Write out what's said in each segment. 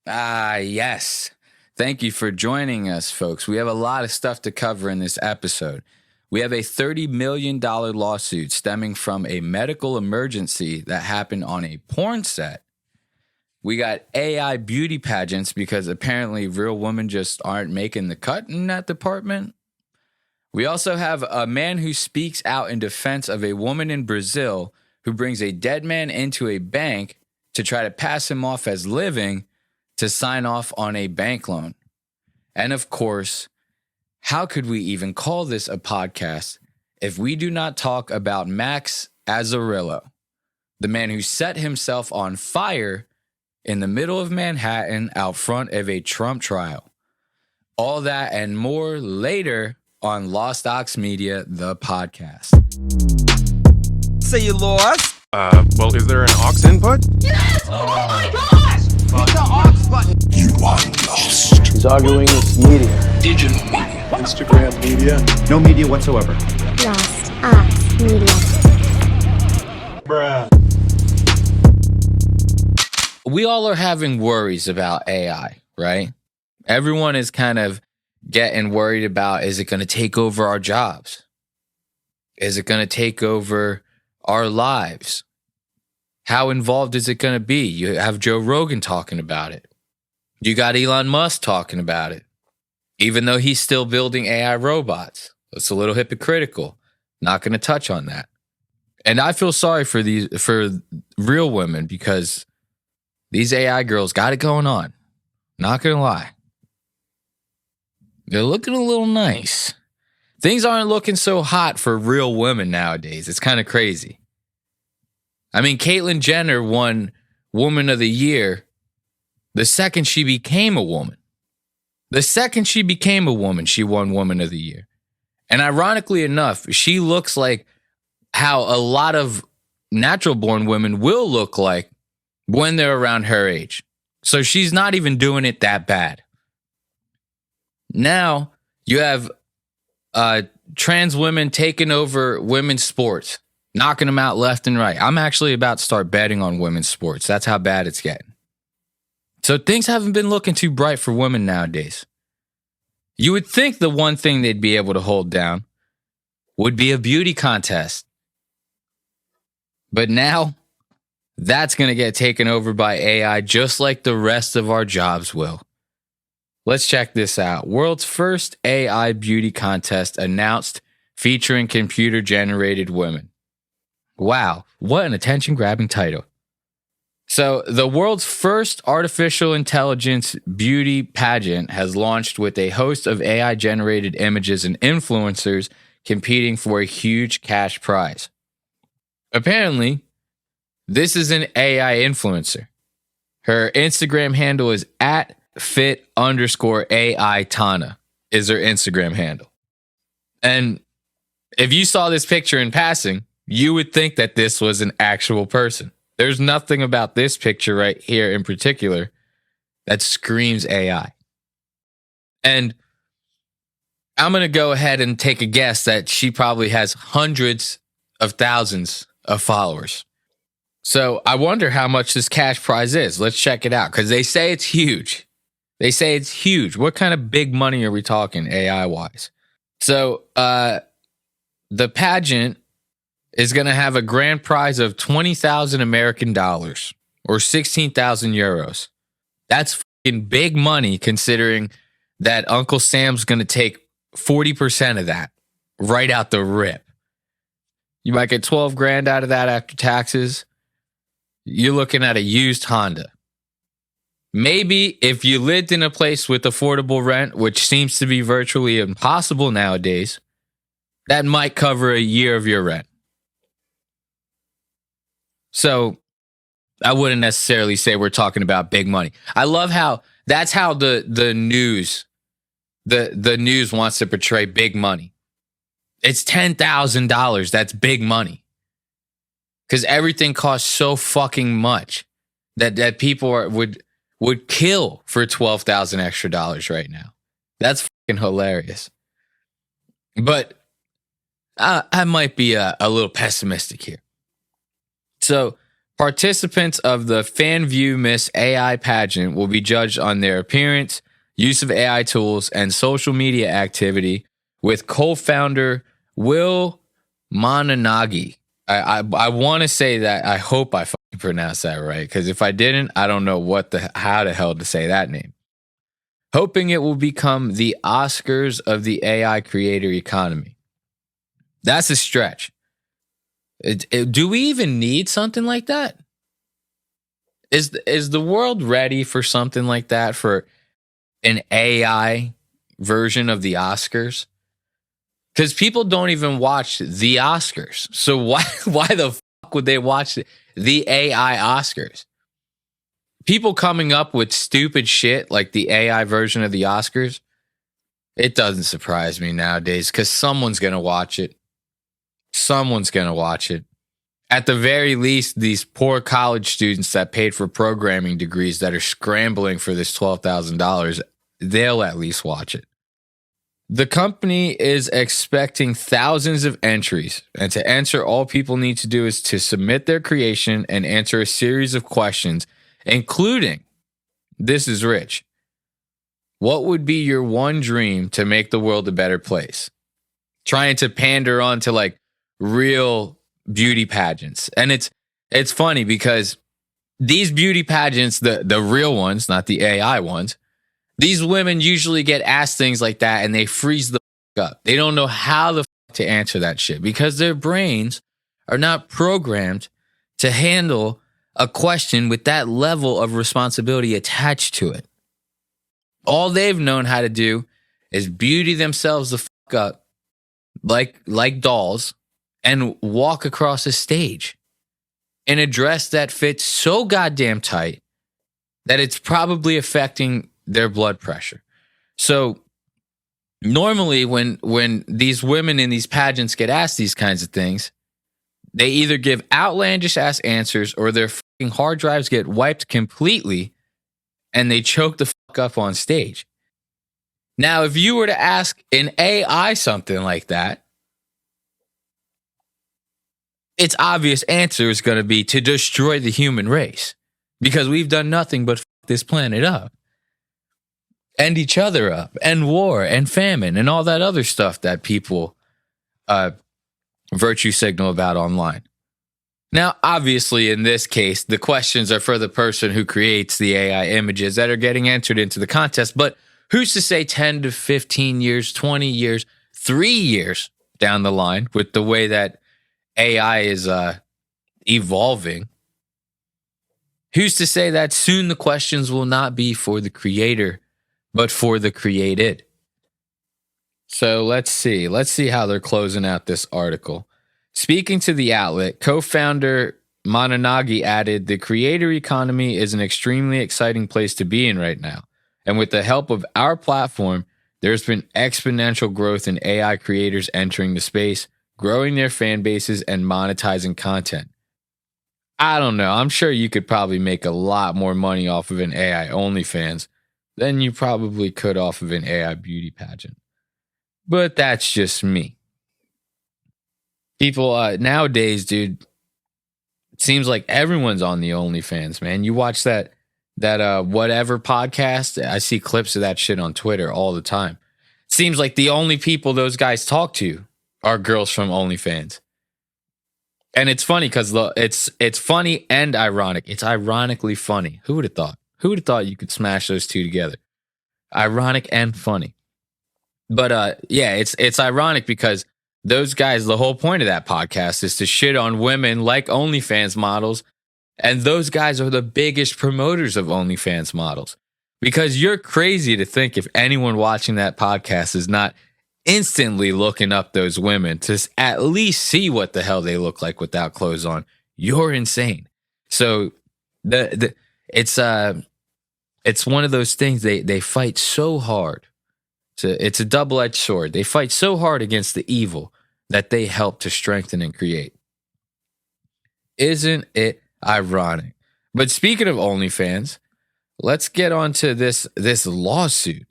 Yes. Thank you for joining us, folks. We have a lot of stuff to cover in this episode. We have a $30 million lawsuit stemming from a medical emergency that happened on a porn set. We got AI beauty pageants because apparently real women just aren't making the cut in that department. We also have a man who speaks out in defense of a woman in Brazil who brings a dead man into a bank to try to pass him off as living to sign off on a bank loan. And of course, how could we even call this a podcast if we do not talk about Max Azzarello, the man who set himself on fire in the middle of Manhattan out front of a Trump trial? All that and more later on Aux Media the Podcast. Say you lost? Well, is there an aux input? Yes! Oh my gosh! Hit the aux button. You are lost. He's arguing it's media. Digital media. Instagram media. No media whatsoever. Lost Aux Media. Bruh. We all are having worries about AI, right? Everyone is kind of getting worried about, is it going to take over our jobs? Is it going to take over our lives? How involved is it going to be? You have Joe Rogan talking about it. You got Elon Musk talking about it, even though he's still building AI robots. It's a little hypocritical. Not going to touch on that. And I feel sorry for real women because these AI girls got it going on. Not going to lie. They're looking a little nice. Things aren't looking so hot for real women nowadays. It's kind of crazy. I mean, Caitlyn Jenner won Woman of the Year the second she became a woman. The second she became a woman, she won Woman of the Year. And ironically enough, she looks like how a lot of natural-born women will look like when they're around her age. So she's not even doing it that bad. Now you have trans women taking over women's sports, knocking them out left and right. I'm actually about to start betting on women's sports. That's how bad it's getting. So things haven't been looking too bright for women nowadays. You would think the one thing they'd be able to hold down would be a beauty contest. But now that's going to get taken over by AI just like the rest of our jobs will. Let's check this out. World's first AI beauty contest announced featuring computer-generated women. Wow, what an attention-grabbing title. So, the world's first artificial intelligence beauty pageant has launched with a host of AI-generated images and influencers competing for a huge cash prize. Apparently, this is an AI influencer. Her Instagram handle is @fit_AI Tana is her Instagram handle. And if you saw this picture in passing, you would think that this was an actual person. There's nothing about this picture right here in particular that screams AI. And I'm going to go ahead and take a guess that she probably has hundreds of thousands of followers. So I wonder how much this cash prize is. Let's check it out because they say it's huge. They say it's huge. What kind of big money are we talking AI-wise? So the pageant is going to have a grand prize of 20,000 American dollars or 16,000 euros. That's fucking big money considering that Uncle Sam's going to take 40% of that right out the rip. You might get 12 grand out of that after taxes. You're looking at a used Honda. Maybe if you lived in a place with affordable rent, which seems to be virtually impossible nowadays, that might cover a year of your rent. So I wouldn't necessarily say we're talking about big money. I love how that's how the news wants to portray big money. It's $10,000. That's big money. Because everything costs so fucking much that people would kill for $12,000 extra dollars right now. That's fucking hilarious. But I might be a little pessimistic here. So Participants of the FanView Miss AI pageant will be judged on their appearance, use of AI tools, and social media activity with co-founder Will Mananagi. I want to say that. I hope I fucking pronounced that right, because if I didn't, I don't know how the hell to say that name. Hoping it will become the Oscars of the AI creator economy. That's a stretch. Do we even need something like that? Is the world ready for something like that, for an AI version of the Oscars? Because people don't even watch the Oscars. So why the fuck would they watch the AI Oscars? People coming up with stupid shit like the AI version of the Oscars, it doesn't surprise me nowadays, because someone's going to watch it. Someone's going to watch it. At the very least, these poor college students that paid for programming degrees that are scrambling for this $12,000, they'll at least watch it. The company is expecting thousands of entries, and to enter, all people need to do is to submit their creation and answer a series of questions, including, this is rich, what would be your one dream to make the world a better place? Trying to pander on to like real beauty pageants. And it's funny because these beauty pageants, the real ones, not the AI ones, these women usually get asked things like that and they freeze the fuck up. They don't know how the fuck to answer that shit because their brains are not programmed to handle a question with that level of responsibility attached to it. All they've known how to do is beauty themselves the fuck up like dolls and walk across a stage in a dress that fits so goddamn tight that it's probably affecting their blood pressure. So normally when these women in these pageants get asked these kinds of things, they either give outlandish ass answers or their fucking hard drives get wiped completely and they choke the fuck up on stage. Now, if you were to ask an AI something like that, its obvious answer is going to be to destroy the human race because we've done nothing but fuck this planet up and each other up and war and famine and all that other stuff that people virtue signal about online. Now, obviously, in this case, the questions are for the person who creates the AI images that are getting entered into the contest. But who's to say 10 to 15 years, 20 years, 3 years down the line with the way that AI is evolving, who's to say that soon the questions will not be for the creator, but for the created? So let's see how they're closing out this article. Speaking to the outlet, co-founder Mananagi added, the creator economy is an extremely exciting place to be in right now. And with the help of our platform, there's been exponential growth in AI creators entering the space, growing their fan bases and monetizing content. I don't know. I'm sure you could probably make a lot more money off of an AI OnlyFans than you probably could off of an AI beauty pageant. But that's just me. People nowadays, dude, it seems like everyone's on the OnlyFans, man. You watch that whatever podcast, I see clips of that shit on Twitter all the time. It seems like the only people those guys talk to are girls from OnlyFans. And it's funny because it's funny and ironic. It's ironically funny. Who would have thought? Who would have thought you could smash those two together? Ironic and funny. But yeah, it's ironic because those guys, the whole point of that podcast is to shit on women like OnlyFans models. And those guys are the biggest promoters of OnlyFans models. Because you're crazy to think if anyone watching that podcast is not instantly looking up those women to at least see what the hell they look like without clothes on. You're insane. So it's one of those things they fight so hard. It's a double-edged sword. They fight so hard against the evil that they help to strengthen and create. Isn't it ironic? But speaking of OnlyFans, let's get on to this lawsuit.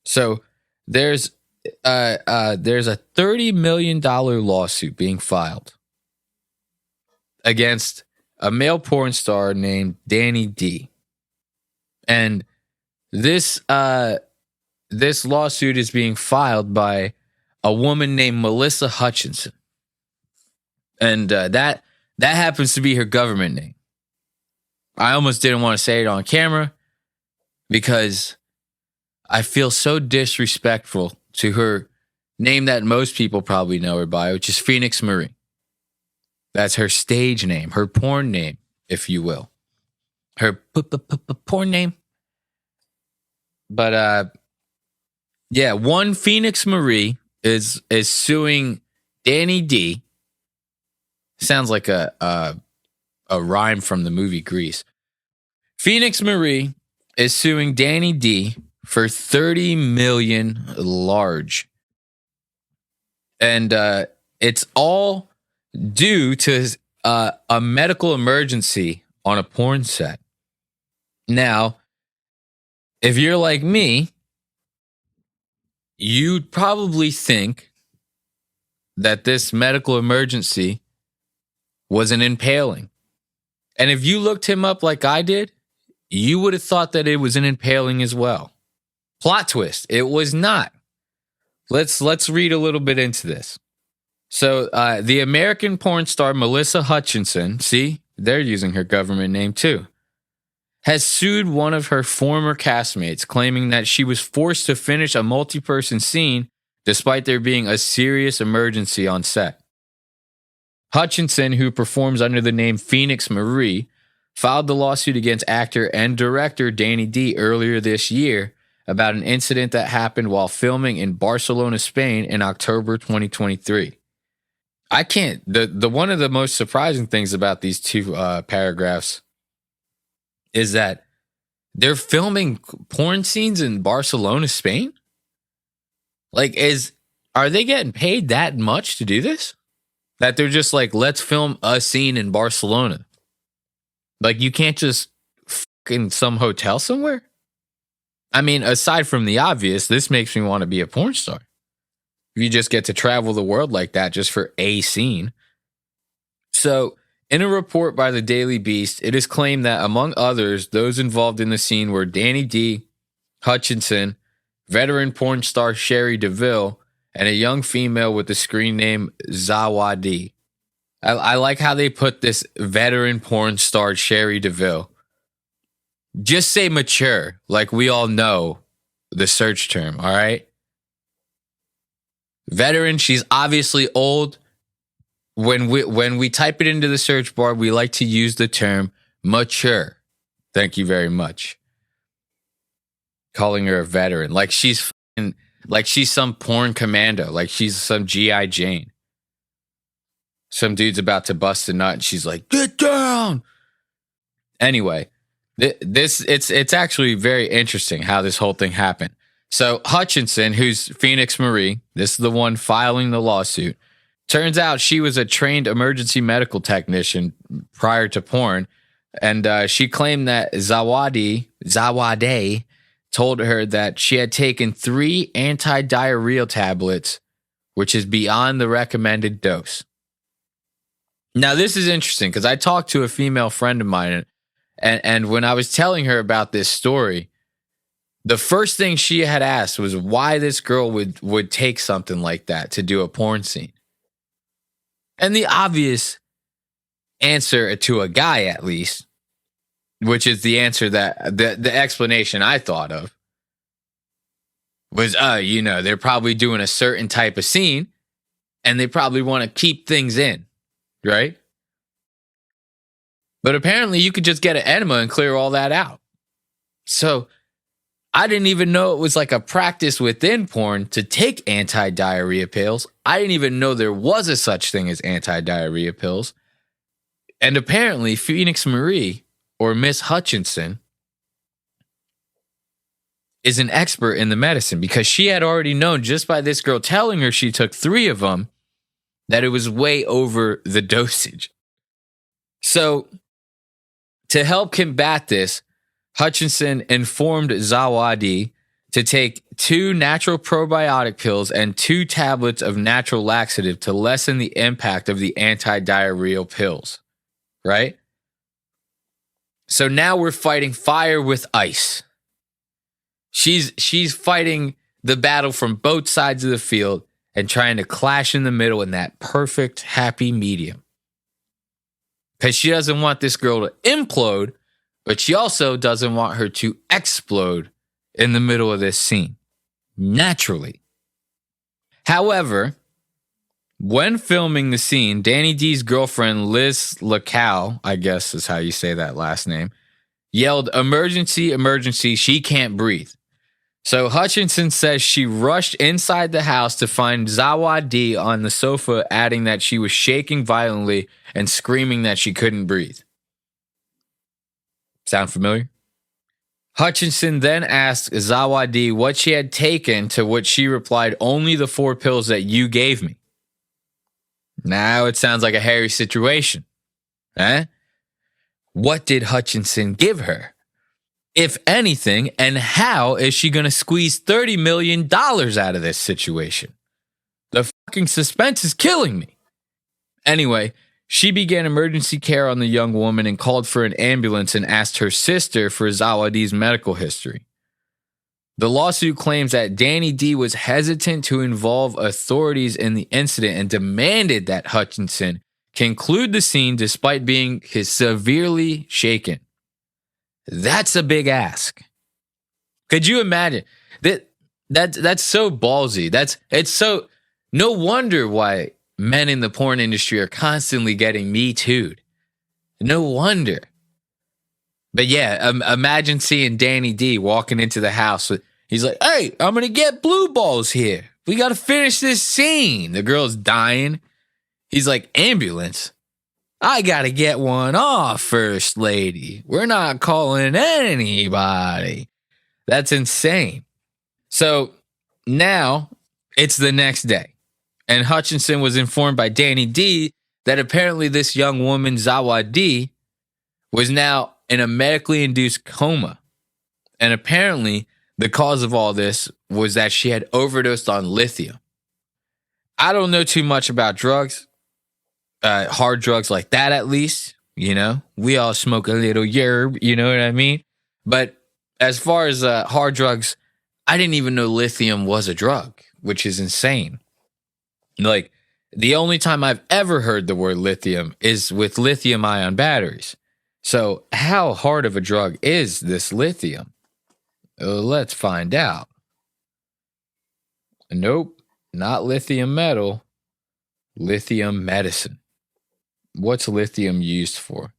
So there's a $30 million lawsuit being filed against a male porn star named Danny D. And this lawsuit is being filed by a woman named Melissa Hutchinson. And that happens to be her government name. I almost didn't want to say it on camera because I feel so disrespectful to her name that most people probably know her by, which is Phoenix Marie. That's her stage name, her porn name, if you will. Her porn name. But yeah, one Phoenix Marie is suing Danny D. Sounds like a rhyme from the movie Grease. Phoenix Marie is suing Danny D for $30 million large. And it's all due to a medical emergency on a porn set. Now, if you're like me, you'd probably think that this medical emergency was an impaling. And if you looked him up like I did, you would have thought that it was an impaling as well. Plot twist, it was not. Let's read a little bit into this. So the American porn star Melissa Hutchinson, see, they're using her government name too, has sued one of her former castmates, claiming that she was forced to finish a multi-person scene despite there being a serious emergency on set. Hutchinson, who performs under the name Phoenix Marie, filed the lawsuit against actor and director Danny D earlier this year about an incident that happened while filming in Barcelona, Spain in October 2023. I can't, the one of the most surprising things about these two paragraphs is that they're filming porn scenes in Barcelona, Spain? Like, are they getting paid that much to do this? That they're just like, let's film a scene in Barcelona. Like, you can't just in some hotel somewhere? I mean, aside from the obvious, this makes me want to be a porn star. If you just get to travel the world like that just for a scene. So, in a report by the Daily Beast, it is claimed that, among others, those involved in the scene were Danny D, Hutchinson, veteran porn star Sherry DeVille, and a young female with the screen name Zawadi. I like how they put this veteran porn star Sherry DeVille. Just say mature, like we all know the search term, all right? Veteran, she's obviously old. When we type it into the search bar, we like to use the term mature. Thank you very much. Calling her a veteran, like she's some porn commando, like she's some G.I. Jane. Some dude's about to bust a nut, and she's like, "Get down." Anyway, it's actually very interesting how this whole thing happened. So Hutchinson, who's Phoenix Marie, this is the one filing the lawsuit. Turns out she was a trained emergency medical technician prior to porn, and she claimed that Zawade told her that she had taken 3 anti-diarrheal tablets, which is beyond the recommended dose. Now, this is interesting because I talked to a female friend of mine, and when I was telling her about this story, the first thing she had asked was why this girl would take something like that to do a porn scene. And the obvious answer to a guy, at least, which is the answer that the explanation I thought of, was, they're probably doing a certain type of scene and they probably want to keep things in, right? But apparently you could just get an enema and clear all that out. So I didn't even know it was like a practice within porn to take anti-diarrhea pills. I didn't even know there was a such thing as anti-diarrhea pills. And apparently Phoenix Marie, or Miss Hutchinson, is an expert in the medicine because she had already known just by this girl telling her she took 3 of them that it was way over the dosage. So to help combat this, Hutchinson informed Zawadi to take 2 natural probiotic pills and 2 tablets of natural laxative to lessen the impact of the anti-diarrheal pills, right? So now we're fighting fire with ice. She's fighting the battle from both sides of the field and trying to clash in the middle in that perfect happy medium. Because she doesn't want this girl to implode, but she also doesn't want her to explode in the middle of this scene, naturally. However, when filming the scene, Danny D's girlfriend, Liz Lacow, I guess is how you say that last name, yelled, "Emergency, emergency, she can't breathe." So Hutchinson says she rushed inside the house to find Zawa D on the sofa, adding that she was shaking violently and screaming that she couldn't breathe. Sound familiar? Hutchinson then asked Zawa D what she had taken, to which she replied, "Only the 4 pills that you gave me." Now it sounds like a hairy situation. Eh? What did Hutchinson give her, if anything, and how is she going to squeeze $30 million out of this situation? The fucking suspense is killing me. Anyway, she began emergency care on the young woman and called for an ambulance and asked her sister for Zawadi's medical history. The lawsuit claims that Danny D was hesitant to involve authorities in the incident and demanded that Hutchinson conclude the scene despite being severely shaken. That's a big ask. Could you imagine? That's so ballsy. It's so no wonder why men in the porn industry are constantly getting Me Too'd. No wonder. But yeah, imagine seeing Danny D walking into the house. He's like, "Hey, I'm going to get blue balls here. We got to finish this scene." The girl's dying. He's like, "Ambulance? I got to get one off, First Lady. We're not calling anybody." That's insane. So now it's the next day, and Hutchinson was informed by Danny D that apparently this young woman, Zawa D, was now in a medically induced coma. And apparently the cause of all this was that she had overdosed on lithium. I don't know too much about drugs, hard drugs like that at least. You know, we all smoke a little yerb, you know what I mean? But as far as hard drugs, I didn't even know lithium was a drug, which is insane. Like, the only time I've ever heard the word lithium is with lithium ion batteries. So how hard of a drug is this lithium? Let's find out. Nope, not lithium metal. Lithium medicine. What's lithium used for?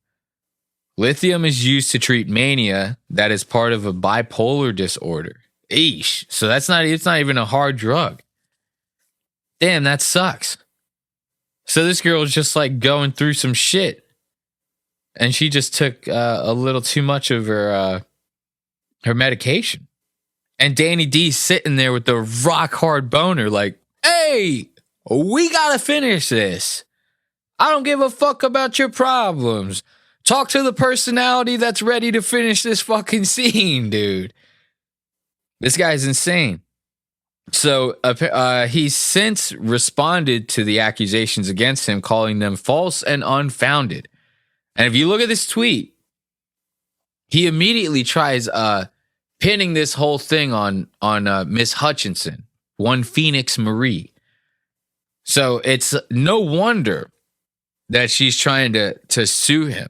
Lithium is used to treat mania that is part of a bipolar disorder. Eesh. So it's not even a hard drug. Damn, that sucks. So this girl is just like going through some shit. And she just took a little too much of her medication. And Danny D's sitting there with the rock hard boner like, "Hey, we gotta finish this. I don't give a fuck about your problems. Talk to the personality that's ready to finish this fucking scene, dude." This guy's insane. So he's since responded to the accusations against him, calling them false and unfounded. And if you look at this tweet, he immediately tries pinning this whole thing on Miss Hutchinson, one Phoenix Marie. So it's no wonder that she's trying to sue him.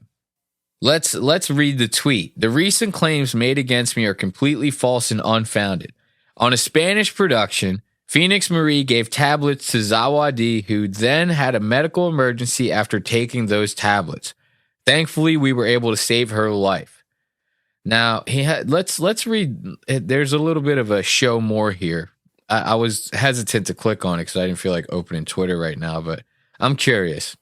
Let's read the tweet. "The recent claims made against me are completely false and unfounded. On a Spanish production, Phoenix Marie gave tablets to Zawadi, who then had a medical emergency after taking those tablets. Thankfully, we were able to save her life." Now, let's read. There's a little bit of a show more here. I was hesitant to click on it because I didn't feel like opening Twitter right now, but I'm curious.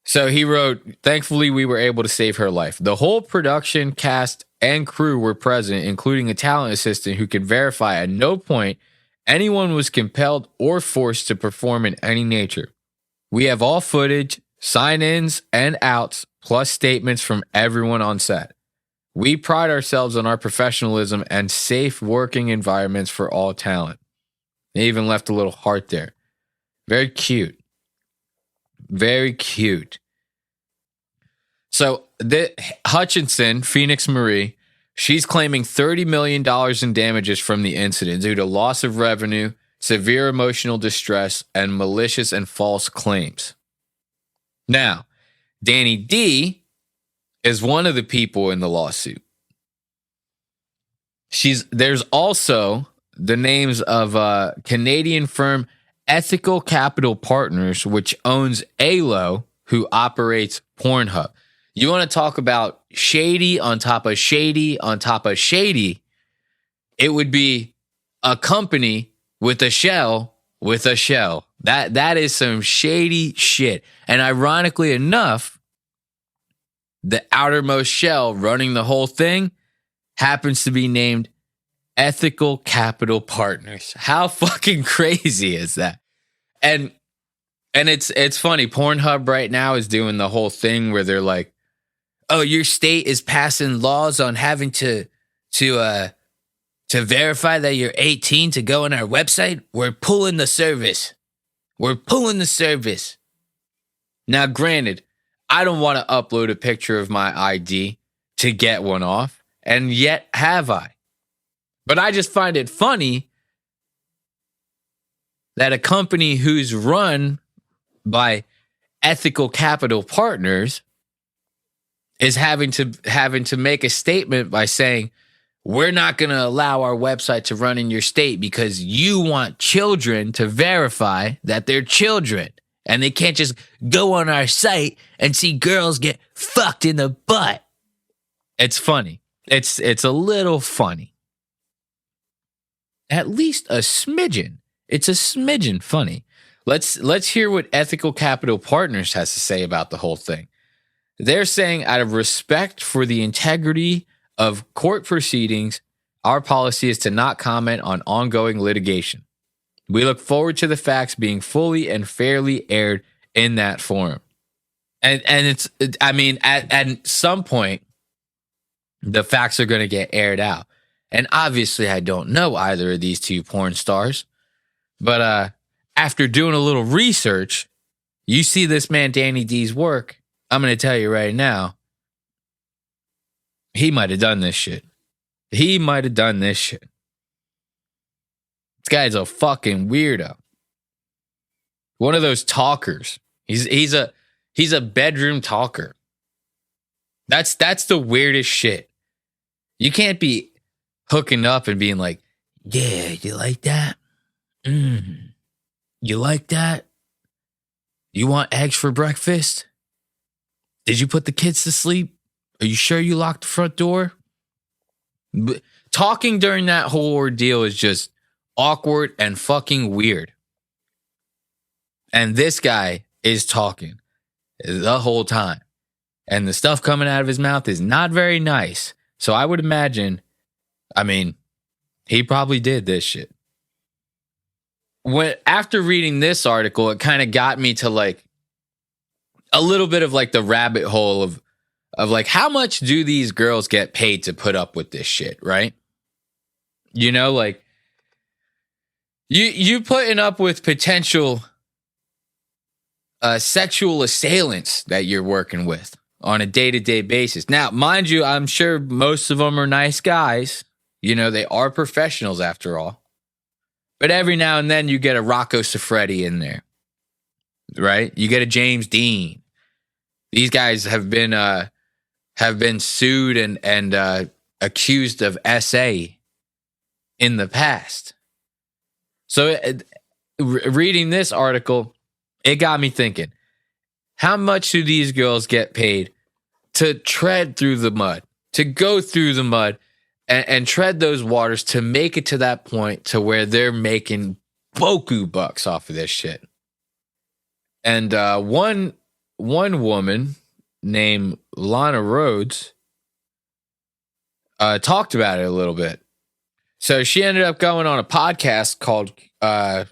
So he wrote, "Thankfully, we were able to save her life. The whole production cast and crew were present, including a talent assistant who could verify at no point anyone was compelled or forced to perform in any nature. We have all footage, sign-ins and outs, plus statements from everyone on set. We pride ourselves on our professionalism and safe working environments for all talent." They even left a little heart there. Very cute. Very cute. So the Hutchinson, Phoenix Marie, she's claiming $30 million in damages from the incident due to loss of revenue, severe emotional distress, and malicious and false claims. Now, Danny D is one of the people in the lawsuit. There's also the names of Canadian firm Ethical Capital Partners, which owns ALO, who operates Pornhub. You want to talk about shady on top of shady on top of shady? It would be a company with a shell with a shell. That is some shady shit. And ironically enough, the outermost shell running the whole thing happens to be named Ethical Capital Partners. How fucking crazy is that? And it's funny. Pornhub right now is doing the whole thing where they're like, "Oh, your state is passing laws on having to verify that you're 18 to go on our website. We're pulling the service. We're pulling the service." Now, granted, I don't want to upload a picture of my ID to get one off, and yet have I. But I just find it funny that a company who's run by Ethical Capital Partners is having to make a statement by saying, "We're not going to allow our website to run in your state because you want children to verify that they're children, and they can't just go on our site and see girls get fucked in the butt." It's funny. It's a little funny. At least a smidgen. It's a smidgen funny. Let's hear what Ethical Capital Partners has to say about the whole thing. They're saying, out of respect for the integrity of court proceedings, our policy is to not comment on ongoing litigation. We look forward to the facts being fully and fairly aired in that forum. And it's, I mean, at some point, the facts are going to get aired out. And obviously, I don't know either of these two porn stars. But after doing a little research, you see this man Danny D's work, I'm going to tell you right now, he might have done this shit. He might have done this shit. This guy's a fucking weirdo. One of those talkers. He's a bedroom talker. That's the weirdest shit. You can't be hooking up and being like, "Yeah, you like that? You like that? You want eggs for breakfast? Did you put the kids to sleep? Are you sure you locked the front door?" Talking during that whole ordeal is just awkward and fucking weird. And this guy is talking the whole time. And the stuff coming out of his mouth is not very nice. So I would imagine, I mean, he probably did this shit. After reading this article, it kind of got me to like a little bit of like the rabbit hole of like, how much do these girls get paid to put up with this shit, right? You know, like you putting up with potential sexual assailants that you're working with on a day-to-day basis. Now, mind you, I'm sure most of them are nice guys. You know, they are professionals after all. But every now and then you get a Rocco Siffredi in there, right? You get a James Dean. These guys have been sued and accused of SA in the past. So reading this article, it got me thinking, how much do these girls get paid to tread through the mud, to go through the mud and tread those waters to make it to that point to where they're making boku bucks off of this shit? And one woman named Lana Rhodes talked about it a little bit. So she ended up going on a podcast called, what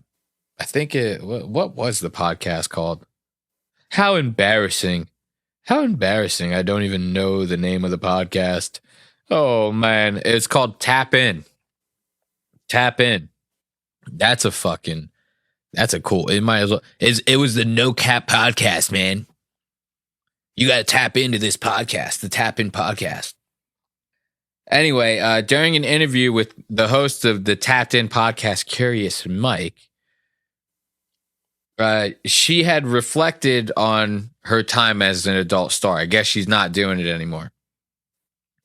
was the podcast called? How embarrassing. How embarrassing. I don't even know the name of the podcast. Oh, man. It's called Tap In. Tap In. That's a cool. It might as well. It was the No Cap podcast, man. You got to tap into this podcast, the Tap In Podcast. Anyway, during an interview with the host of the Tapped In Podcast, Curious Mike, she had reflected on her time as an adult star. I guess she's not doing it anymore.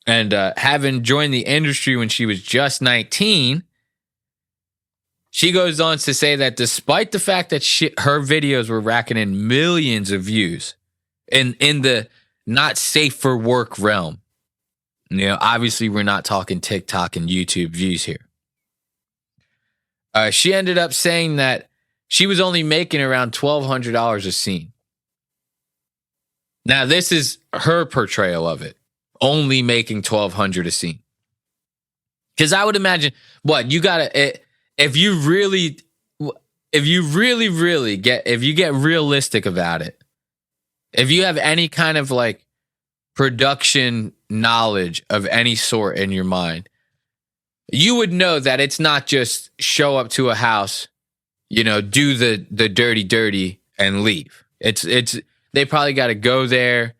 And having joined the industry when she was just 19, she goes on to say that despite the fact that her videos were racking in millions of views in the not safe for work realm, obviously we're not talking TikTok and YouTube views here. She ended up saying that she was only making around $1,200 a scene. Now, this is her portrayal of it, only making $1,200 a scene. Because I would imagine, if you get realistic about it, if you have any kind of like production knowledge of any sort in your mind, you would know that it's not just show up to a house, do the dirty and leave. It's they probably got to go there,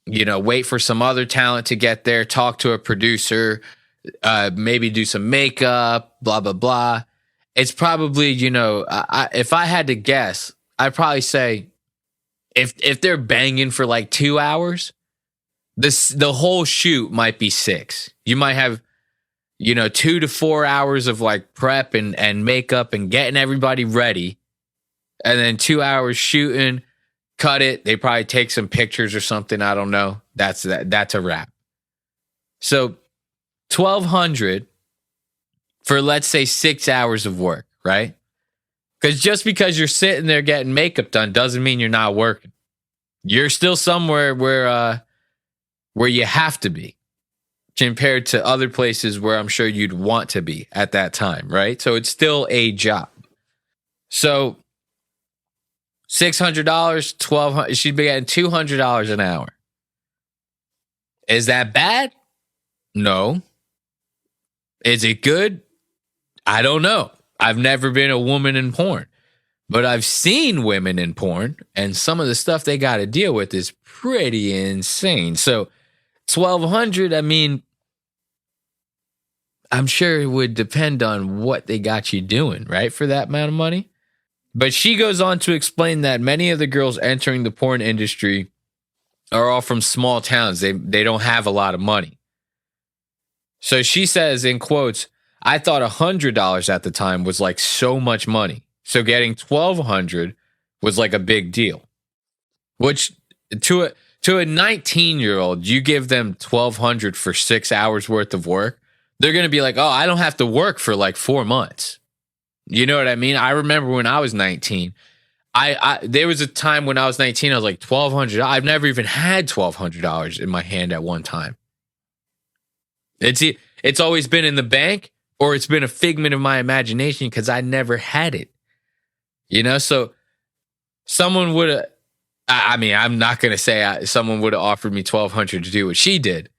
wait for some other talent to get there, talk to a producer, maybe do some makeup, blah, blah, blah. It's probably, if I had to guess, I'd probably say if they're banging for like 2 hours, the whole shoot might be 6. You might have, 2 to 4 hours of like prep and makeup and getting everybody ready. And then 2 hours shooting, cut it. They probably take some pictures or something. I don't know. That's a wrap. So $1,200 for, let's say, 6 hours of work, right? Because just because you're sitting there getting makeup done doesn't mean you're not working. You're still somewhere where you have to be compared to other places where I'm sure you'd want to be at that time, right? So it's still a job. So $600, $1,200, she'd be getting $200 an hour. Is that bad? No. Is it good? I don't know. I've never been a woman in porn, but I've seen women in porn, and some of the stuff they got to deal with is pretty insane. So $1,200, I mean, I'm sure it would depend on what they got you doing, right, for that amount of money. But she goes on to explain that many of the girls entering the porn industry are all from small towns. They don't have a lot of money. So she says, in quotes, I thought $100 at the time was like so much money. So getting $1,200 was like a big deal. Which to a 19-year-old, you give them $1,200 for 6 hours worth of work, they're going to be like, oh, I don't have to work for like 4 months. You know what I mean? I remember when I was 19, there was a time when I was 19, I was like $1,200. I've never even had $1,200 in my hand at one time. It's always been in the bank, or it's been a figment of my imagination because I never had it. So someone would have, I'm not going to say someone would have offered me $1,200 to do what she did,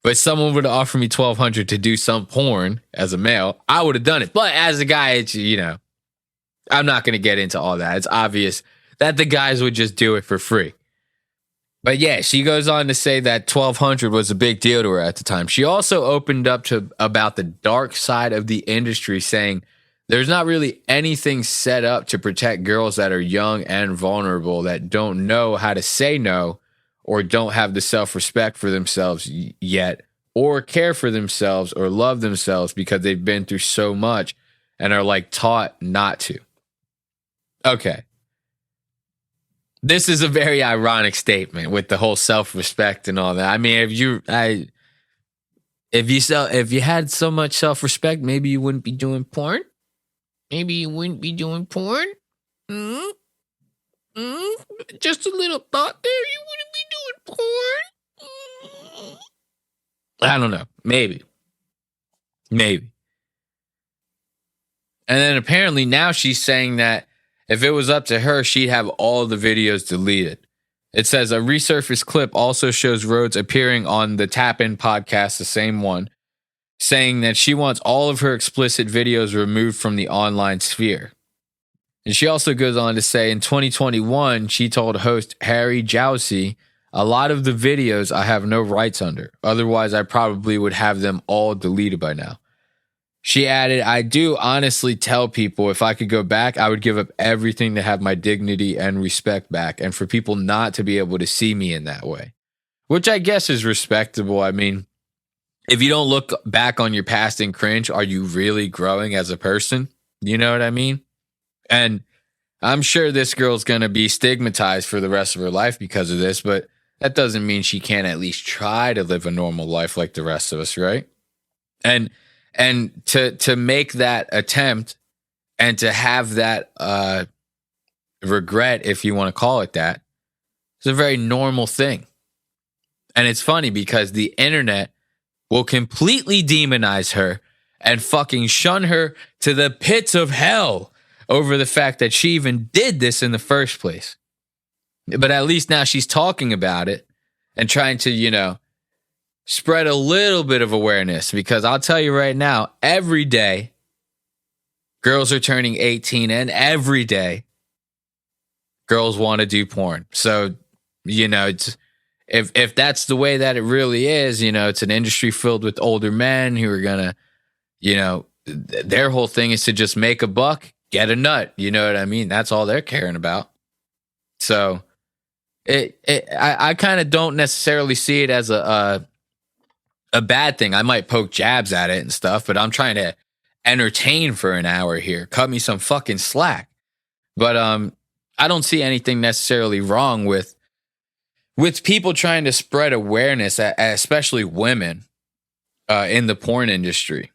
but someone would have offered me $1,200 to do some porn as a male, I would have done it. But as a guy, it's, I'm not going to get into all that. It's obvious that the guys would just do it for free. But yeah, she goes on to say that $1,200 was a big deal to her at the time. She also opened up about the dark side of the industry, saying there's not really anything set up to protect girls that are young and vulnerable, that don't know how to say no, or don't have the self-respect for themselves yet, or care for themselves or love themselves because they've been through so much and are like taught not to. Okay. This is a very ironic statement with the whole self-respect and all that. I mean, if you had so much self-respect, maybe you wouldn't be doing porn. Maybe you wouldn't be doing porn. Just a little thought there. You wouldn't be doing porn. I don't know. Maybe. And then apparently now she's saying that if it was up to her, she'd have all the videos deleted. It says a resurfaced clip also shows Rhodes appearing on the Tap In podcast, the same one, saying that she wants all of her explicit videos removed from the online sphere. And she also goes on to say in 2021, she told host Harry Jowsey, a lot of the videos I have no rights under. Otherwise, I probably would have them all deleted by now. She added, I do honestly tell people if I could go back, I would give up everything to have my dignity and respect back and for people not to be able to see me in that way, which I guess is respectable. I mean, if you don't look back on your past and cringe, are you really growing as a person? You know what I mean? And I'm sure this girl's going to be stigmatized for the rest of her life because of this, but that doesn't mean she can't at least try to live a normal life like the rest of us, right? And to make that attempt and to have that regret, if you want to call it that, it's a very normal thing. And it's funny because the internet will completely demonize her and fucking shun her to the pits of hell over the fact that she even did this in the first place. But at least now she's talking about it and trying to, spread a little bit of awareness, because I'll tell you right now, every day girls are turning 18 and every day girls want to do porn. So, it's, if that's the way that it really is, it's an industry filled with older men who are going to, their whole thing is to just make a buck, get a nut. You know what I mean? That's all they're caring about. So I kind of don't necessarily see it as a bad thing. I might poke jabs at it and stuff, but I'm trying to entertain for an hour here. Cut me some fucking slack. But I don't see anything necessarily wrong with people trying to spread awareness, especially women in the porn industry.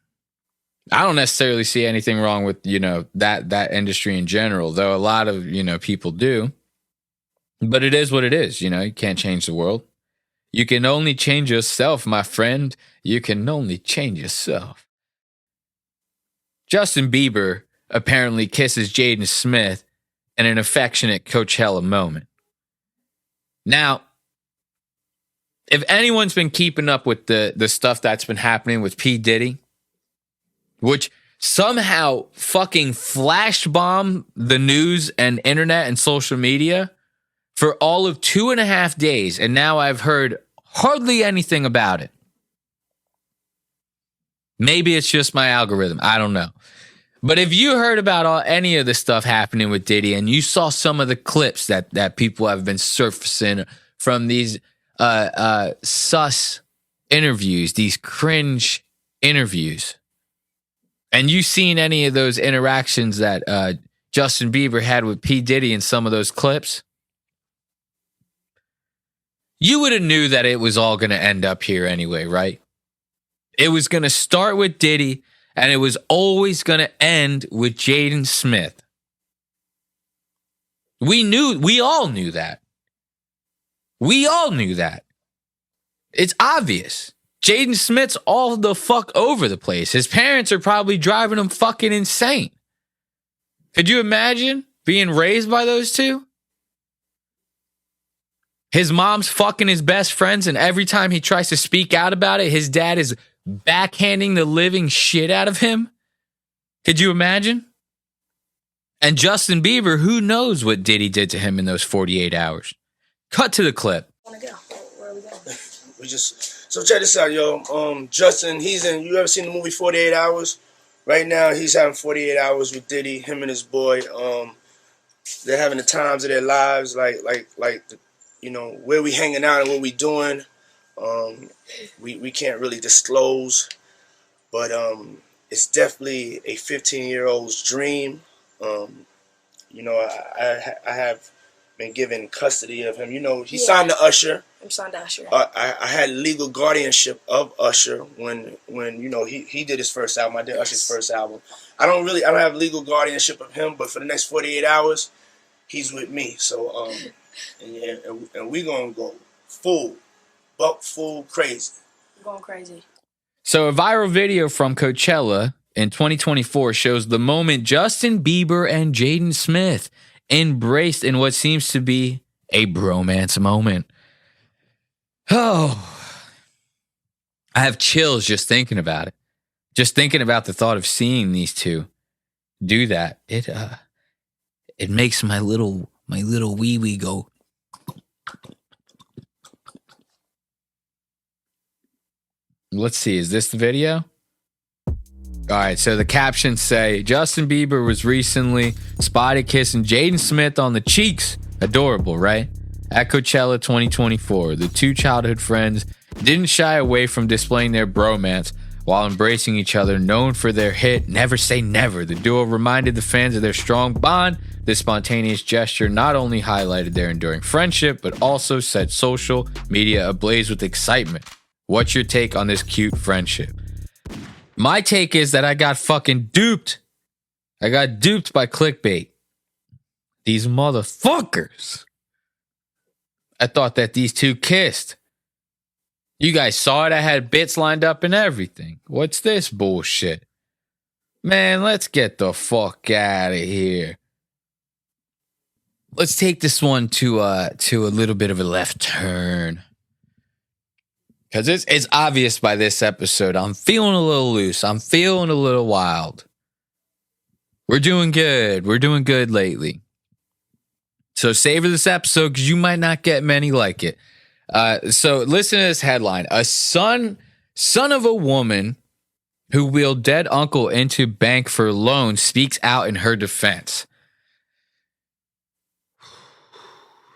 I don't necessarily see anything wrong with, that industry in general, though a lot of, people do. But it is what it is. You can't change the world. You can only change yourself, my friend. You can only change yourself. Justin Bieber apparently kisses Jaden Smith in an affectionate Coachella moment. Now, if anyone's been keeping up with the stuff that's been happening with P. Diddy, which somehow fucking flash bomb the news and internet and social media for all of 2.5 days, and now I've heard hardly anything about it. Maybe it's just my algorithm. I don't know. But if you heard about any of the stuff happening with Diddy and you saw some of the clips that people have been surfacing from these sus interviews, these cringe interviews, and you seen any of those interactions that Justin Bieber had with P. Diddy in some of those clips, you would have knew that it was all going to end up here anyway, right? It was going to start with Diddy, and it was always going to end with Jaden Smith. We all knew that. We all knew that. It's obvious. Jaden Smith's all the fuck over the place. His parents are probably driving him fucking insane. Could you imagine being raised by those two? His mom's fucking his best friends, and every time he tries to speak out about it, his dad is backhanding the living shit out of him. Could you imagine? And Justin Bieber, who knows what Diddy did to him in those 48 hours? Cut to the clip. Where are we going? So check this out, yo. Justin, you ever seen the movie 48 Hours? Right now, he's having 48 hours with Diddy, him and his boy. They're having the times of their lives, like where we hanging out and what we doing. We can't really disclose, but it's definitely a 15-year-old's dream. I have been given custody of him. He signed to Usher. I'm signed to Usher. I had legal guardianship of Usher when he did his first album. I did Usher's first album. I don't have legal guardianship of him, but for the next 48 hours, he's with me. So and we gonna go full crazy. I'm going crazy. So a viral video from Coachella in 2024 shows the moment Justin Bieber and Jaden Smith embraced in what seems to be a bromance moment. Oh, I have chills just thinking about it. Just thinking about the thought of seeing these two do that. It it makes my little wee wee go. Let's see, is this the video? All right, so the captions say, Justin Bieber was recently spotted kissing Jaden Smith on the cheeks. Adorable, right? At Coachella 2024, the two childhood friends didn't shy away from displaying their bromance while embracing each other, known for their hit Never Say Never. The duo reminded the fans of their strong bond. This spontaneous gesture not only highlighted their enduring friendship, but also set social media ablaze with excitement. What's your take on this cute friendship? My take is that I got fucking duped. I got duped by clickbait. These motherfuckers. I thought that these two kissed. You guys saw it. I had bits lined up and everything. What's this bullshit? Man, let's get the fuck out of here. Let's take this one to a little bit of a left turn. Because it's obvious by this episode, I'm feeling a little loose. I'm feeling a little wild. We're doing good. We're doing good lately. So savor this episode because you might not get many like it. So listen to this headline. A son of a woman who wheeled dead uncle into bank for loan speaks out in her defense.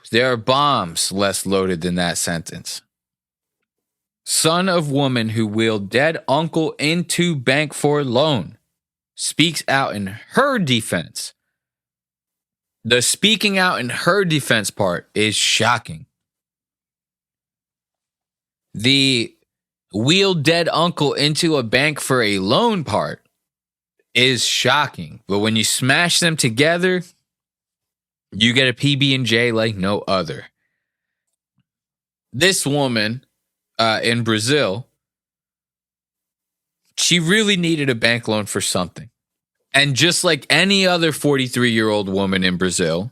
There are bombs less loaded than that sentence. Son of woman who wheeled dead uncle into bank for loan speaks out in her defense. The speaking out in her defense part is shocking. The wheeled dead uncle into a bank for a loan part is shocking. But when you smash them together, you get a PB&J like no other. This woman in Brazil, she really needed a bank loan for something. And just like any other 43-year-old woman in Brazil,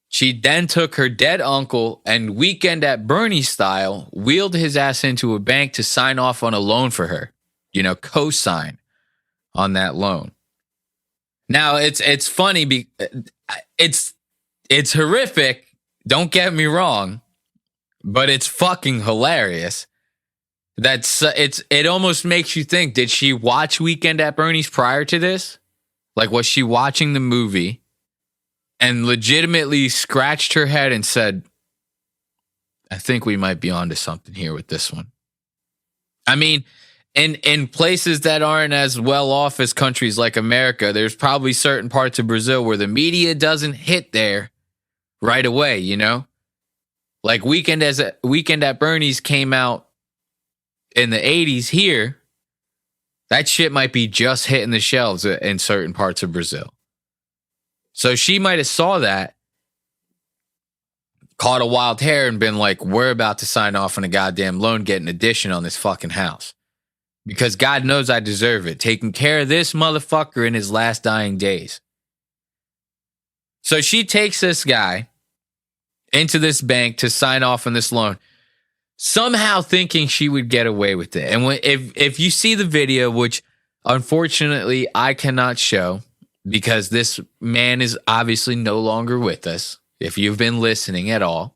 she then took her dead uncle and Weekend at Bernie style, wheeled his ass into a bank to sign off on a loan for her. You know, co-sign on that loan. Now, it's funny. It's horrific. Don't get me wrong. But it's fucking hilarious. It almost makes you think, did she watch Weekend at Bernie's prior to this? Like, was she watching the movie and legitimately scratched her head and said, I think we might be onto something here with this one. I mean, in places that aren't as well off as countries like America, there's probably certain parts of Brazil where the media doesn't hit there right away, you know? Like Weekend at Bernie's came out in the 80s here. That shit might be just hitting the shelves in certain parts of Brazil. So she might have saw that, caught a wild hair and been like, we're about to sign off on a goddamn loan, get an addition on this fucking house. Because God knows I deserve it. Taking care of this motherfucker in his last dying days. So she takes this guy into this bank to sign off on this loan, somehow thinking she would get away with it. And if you see the video, which unfortunately I cannot show because this man is obviously no longer with us, if you've been listening at all,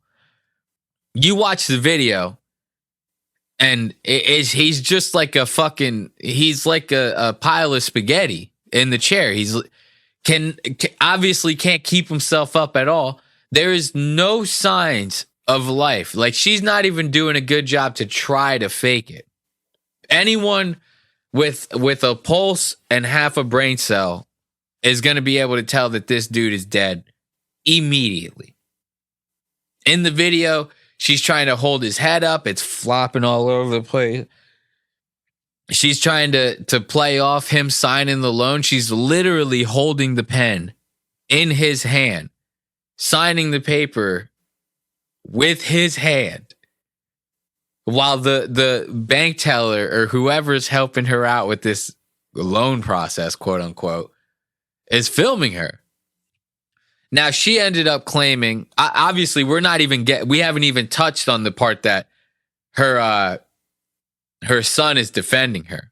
you watch the video and he's just like he's like a pile of spaghetti in the chair. He's obviously can't keep himself up at all. There is no signs of life. Like, she's not even doing a good job to try to fake it. Anyone with a pulse and half a brain cell is going to be able to tell that this dude is dead immediately. In the video, she's trying to hold his head up. It's flopping all over the place. She's trying to play off him signing the loan. She's literally holding the pen in his hand, signing the paper with his hand, while the bank teller or whoever's helping her out with this loan process, quote unquote, is filming her. Now, she ended up claiming, obviously we haven't even touched on the part that her son is defending her,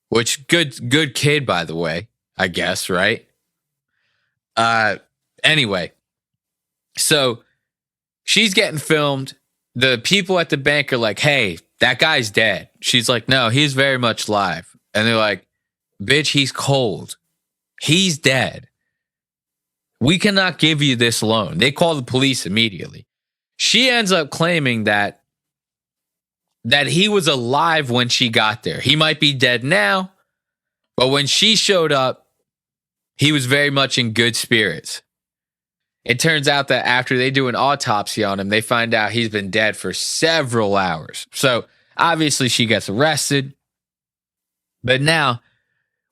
which good kid, by the way, I guess, right? Anyway, so she's getting filmed. The people at the bank are like, hey, that guy's dead. She's like, no, he's very much alive. And they're like, bitch, he's cold. He's dead. We cannot give you this loan. They call the police immediately. She ends up claiming that he was alive when she got there. He might be dead now, but when she showed up, he was very much in good spirits. It turns out that after they do an autopsy on him, they find out he's been dead for several hours. So obviously she gets arrested. But now,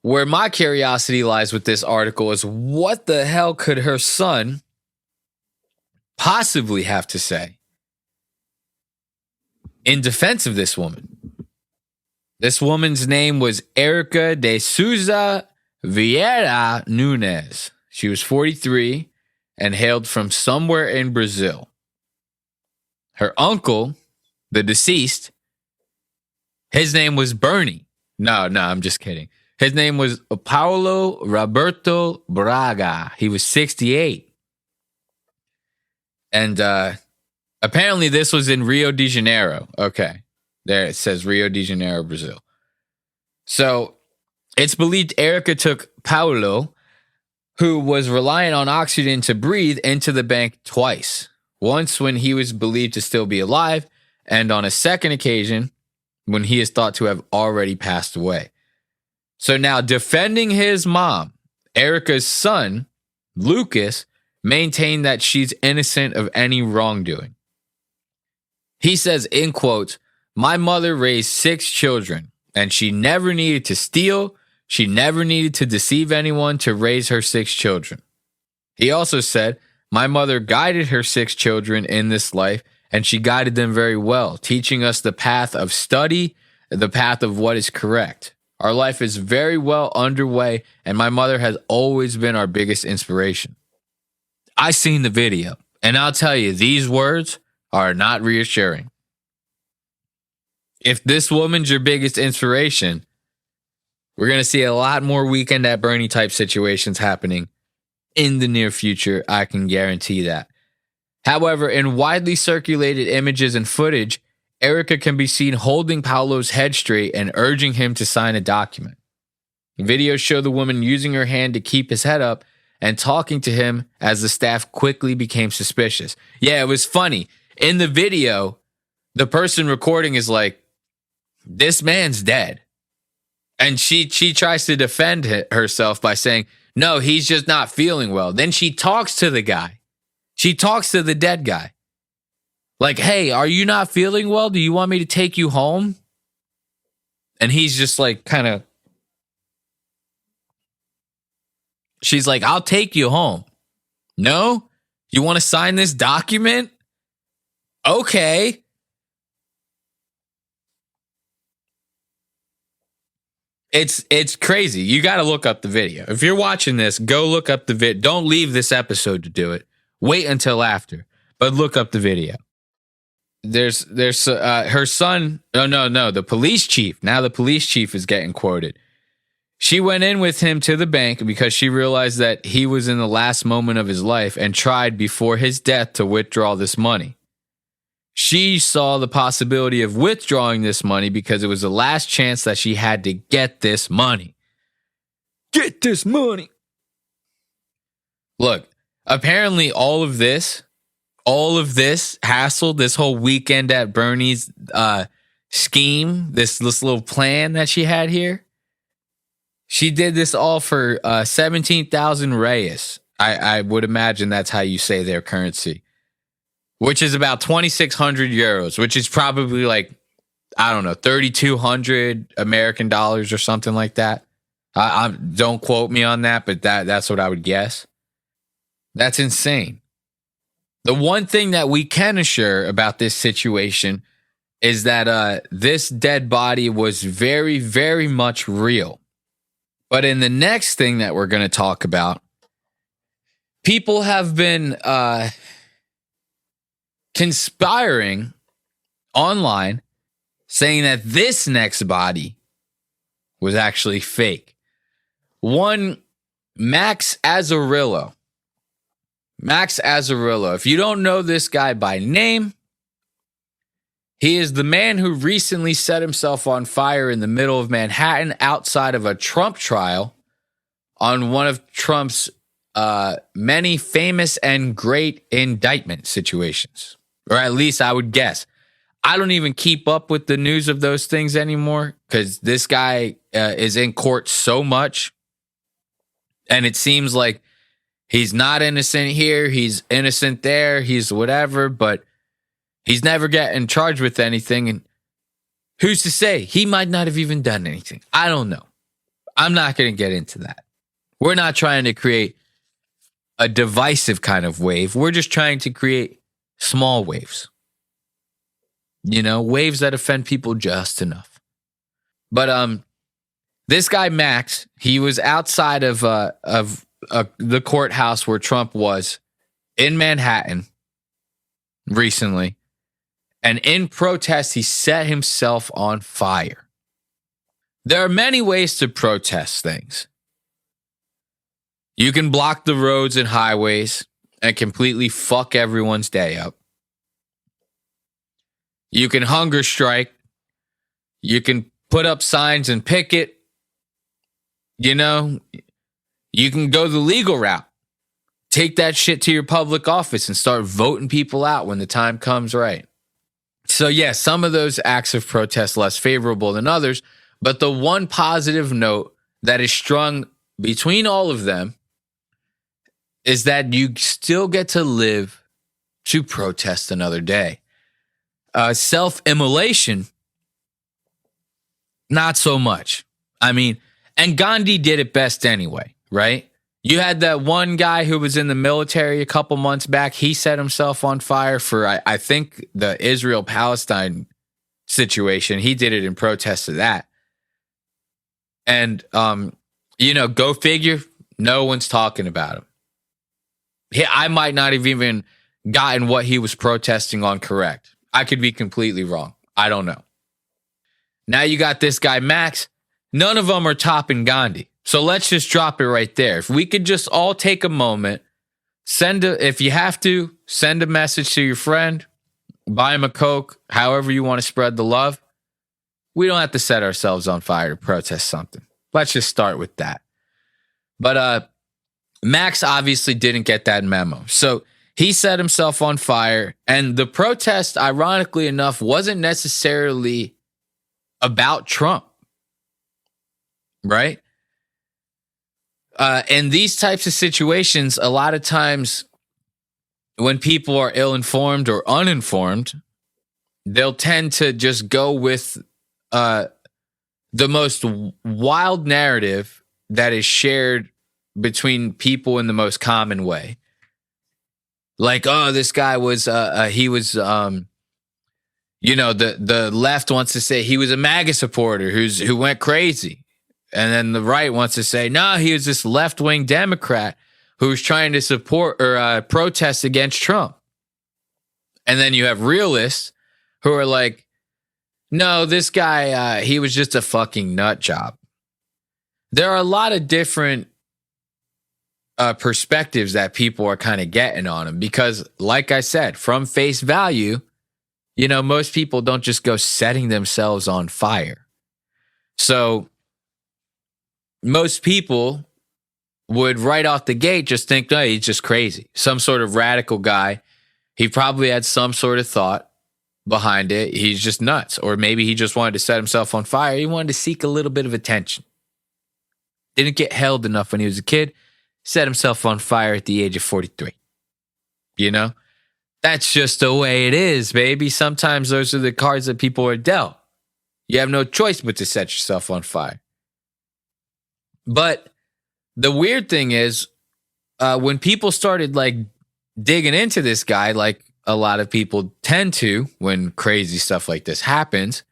where my curiosity lies with this article is what the hell could her son possibly have to say in defense of this woman? This woman's name was Erica de Souza Vieira Nunes. She was 43 and hailed from somewhere in Brazil. Her uncle, the deceased, his name was Bernie. No, I'm just kidding. His name was Paulo Roberto Braga. He was 68. And apparently this was in Rio de Janeiro. Okay. There it says Rio de Janeiro, Brazil. So it's believed Erica took Paulo, who was relying on oxygen to breathe, into the bank twice. Once when he was believed to still be alive, and on a second occasion when he is thought to have already passed away. So now, defending his mom, Erica's son, Lucas, maintained that she's innocent of any wrongdoing. He says, in quotes, "My mother raised 6 children, and she never needed to steal. She never needed to deceive anyone to raise her 6 children." He also said, "My mother guided her 6 children in this life, and she guided them very well, teaching us the path of study, the path of what is correct. Our life is very well underway, and my mother has always been our biggest inspiration." I seen the video, and I'll tell you, these words are not reassuring. If this woman's your biggest inspiration, we're going to see a lot more Weekend at Bernie type situations happening in the near future. I can guarantee that. However, in widely circulated images and footage, Erica can be seen holding Paulo's head straight and urging him to sign a document. Videos show the woman using her hand to keep his head up and talking to him as the staff quickly became suspicious. Yeah, it was funny. In the video, the person recording is like, this man's dead. And she tries to defend herself by saying, no, he's just not feeling well. Then she talks to the guy. She talks to the dead guy. Like, hey, are you not feeling well? Do you want me to take you home? And he's just like kind of, she's like, I'll take you home. No? You want to sign this document? Okay. It's crazy. You got to look up the video. If you're watching this, go look up the video. Don't leave this episode to do it. Wait until after, but look up the video. There's her son. No, the police chief. Now the police chief is getting quoted. She went in with him to the bank because she realized that he was in the last moment of his life and tried before his death to withdraw this money. She saw the possibility of withdrawing this money because it was the last chance that she had to get this money. Get this money. Look, apparently all of this hassle, this whole Weekend at Bernie's scheme, this little plan that she had here, she did this all for 17,000 reais. I would imagine that's how you say their currency, which is about 2,600 euros, which is probably like, I don't know, 3,200 American dollars or something like that. Don't quote me on that, but that's what I would guess. That's insane. The one thing that we can assure about this situation is that this dead body was very, very much real. But in the next thing that we're going to talk about, people have been conspiring online saying that this next body was actually fake. One Max Azzarello Max Azzarello. If you don't know this guy by name, he is the man who recently set himself on fire in the middle of Manhattan outside of a Trump trial on one of Trump's many famous and great indictment situations. Or at least I would guess. I don't even keep up with the news of those things anymore because this guy is in court so much. And it seems like he's not innocent here. He's innocent there. He's whatever, but he's never getting charged with anything. And who's to say? He might not have even done anything. I don't know. I'm not going to get into that. We're not trying to create a divisive kind of wave. We're just trying to create small waves. You know, waves that offend people just enough. But this guy Max, he was outside of the courthouse where Trump was in Manhattan recently, and in protest, he set himself on fire. There are many ways to protest things. You can block the roads and highways and completely fuck everyone's day up. You can hunger strike. You can put up signs and picket. You know, you can go the legal route. Take that shit to your public office and start voting people out when the time comes right. So, yeah, some of those acts of protest less favorable than others, but the one positive note that is strung between all of them is that you still get to live to protest another day. Self-immolation, not so much. I mean, and Gandhi did it best anyway, right? You had that one guy who was in the military a couple months back. He set himself on fire for, I think, the Israel-Palestine situation. He did it in protest to that. And, you know, go figure, no one's talking about him. I might not have even gotten what he was protesting on correct. I could be completely wrong. I don't know. Now you got this guy, Max. None of them are topping Gandhi. So let's just drop it right there. If we could just all take a moment, if you have to, send a message to your friend, buy him a Coke, however you want to spread the love. We don't have to set ourselves on fire to protest something. Let's just start with that. But Max obviously didn't get that memo. So he set himself on fire. And the protest, ironically enough, wasn't necessarily about Trump. Right? In these types of situations, a lot of times when people are ill-informed or uninformed, they'll tend to just go with the most wild narrative that is shared between people in the most common way. Like, oh, this guy was, he was, you know, the left wants to say he was a MAGA supporter who went crazy. And then the right wants to say, no, he was this left-wing Democrat who was trying to support or protest against Trump. And then you have realists who are like, no, this guy, he was just a fucking nut job. There are a lot of different perspectives that people are kind of getting on him because, like I said, from face value, you know, most people don't just go setting themselves on fire. So most people would right off the gate just think, no, he's just crazy. Some sort of radical guy. He probably had some sort of thought behind it. He's just nuts. Or maybe he just wanted to set himself on fire. He wanted to seek a little bit of attention. Didn't get held enough when he was a kid. Set himself on fire at the age of 43. You know? That's just the way it is, baby. Sometimes those are the cards that people are dealt. You have no choice but to set yourself on fire. But the weird thing is, when people started like digging into this guy, like a lot of people tend to when crazy stuff like this happens,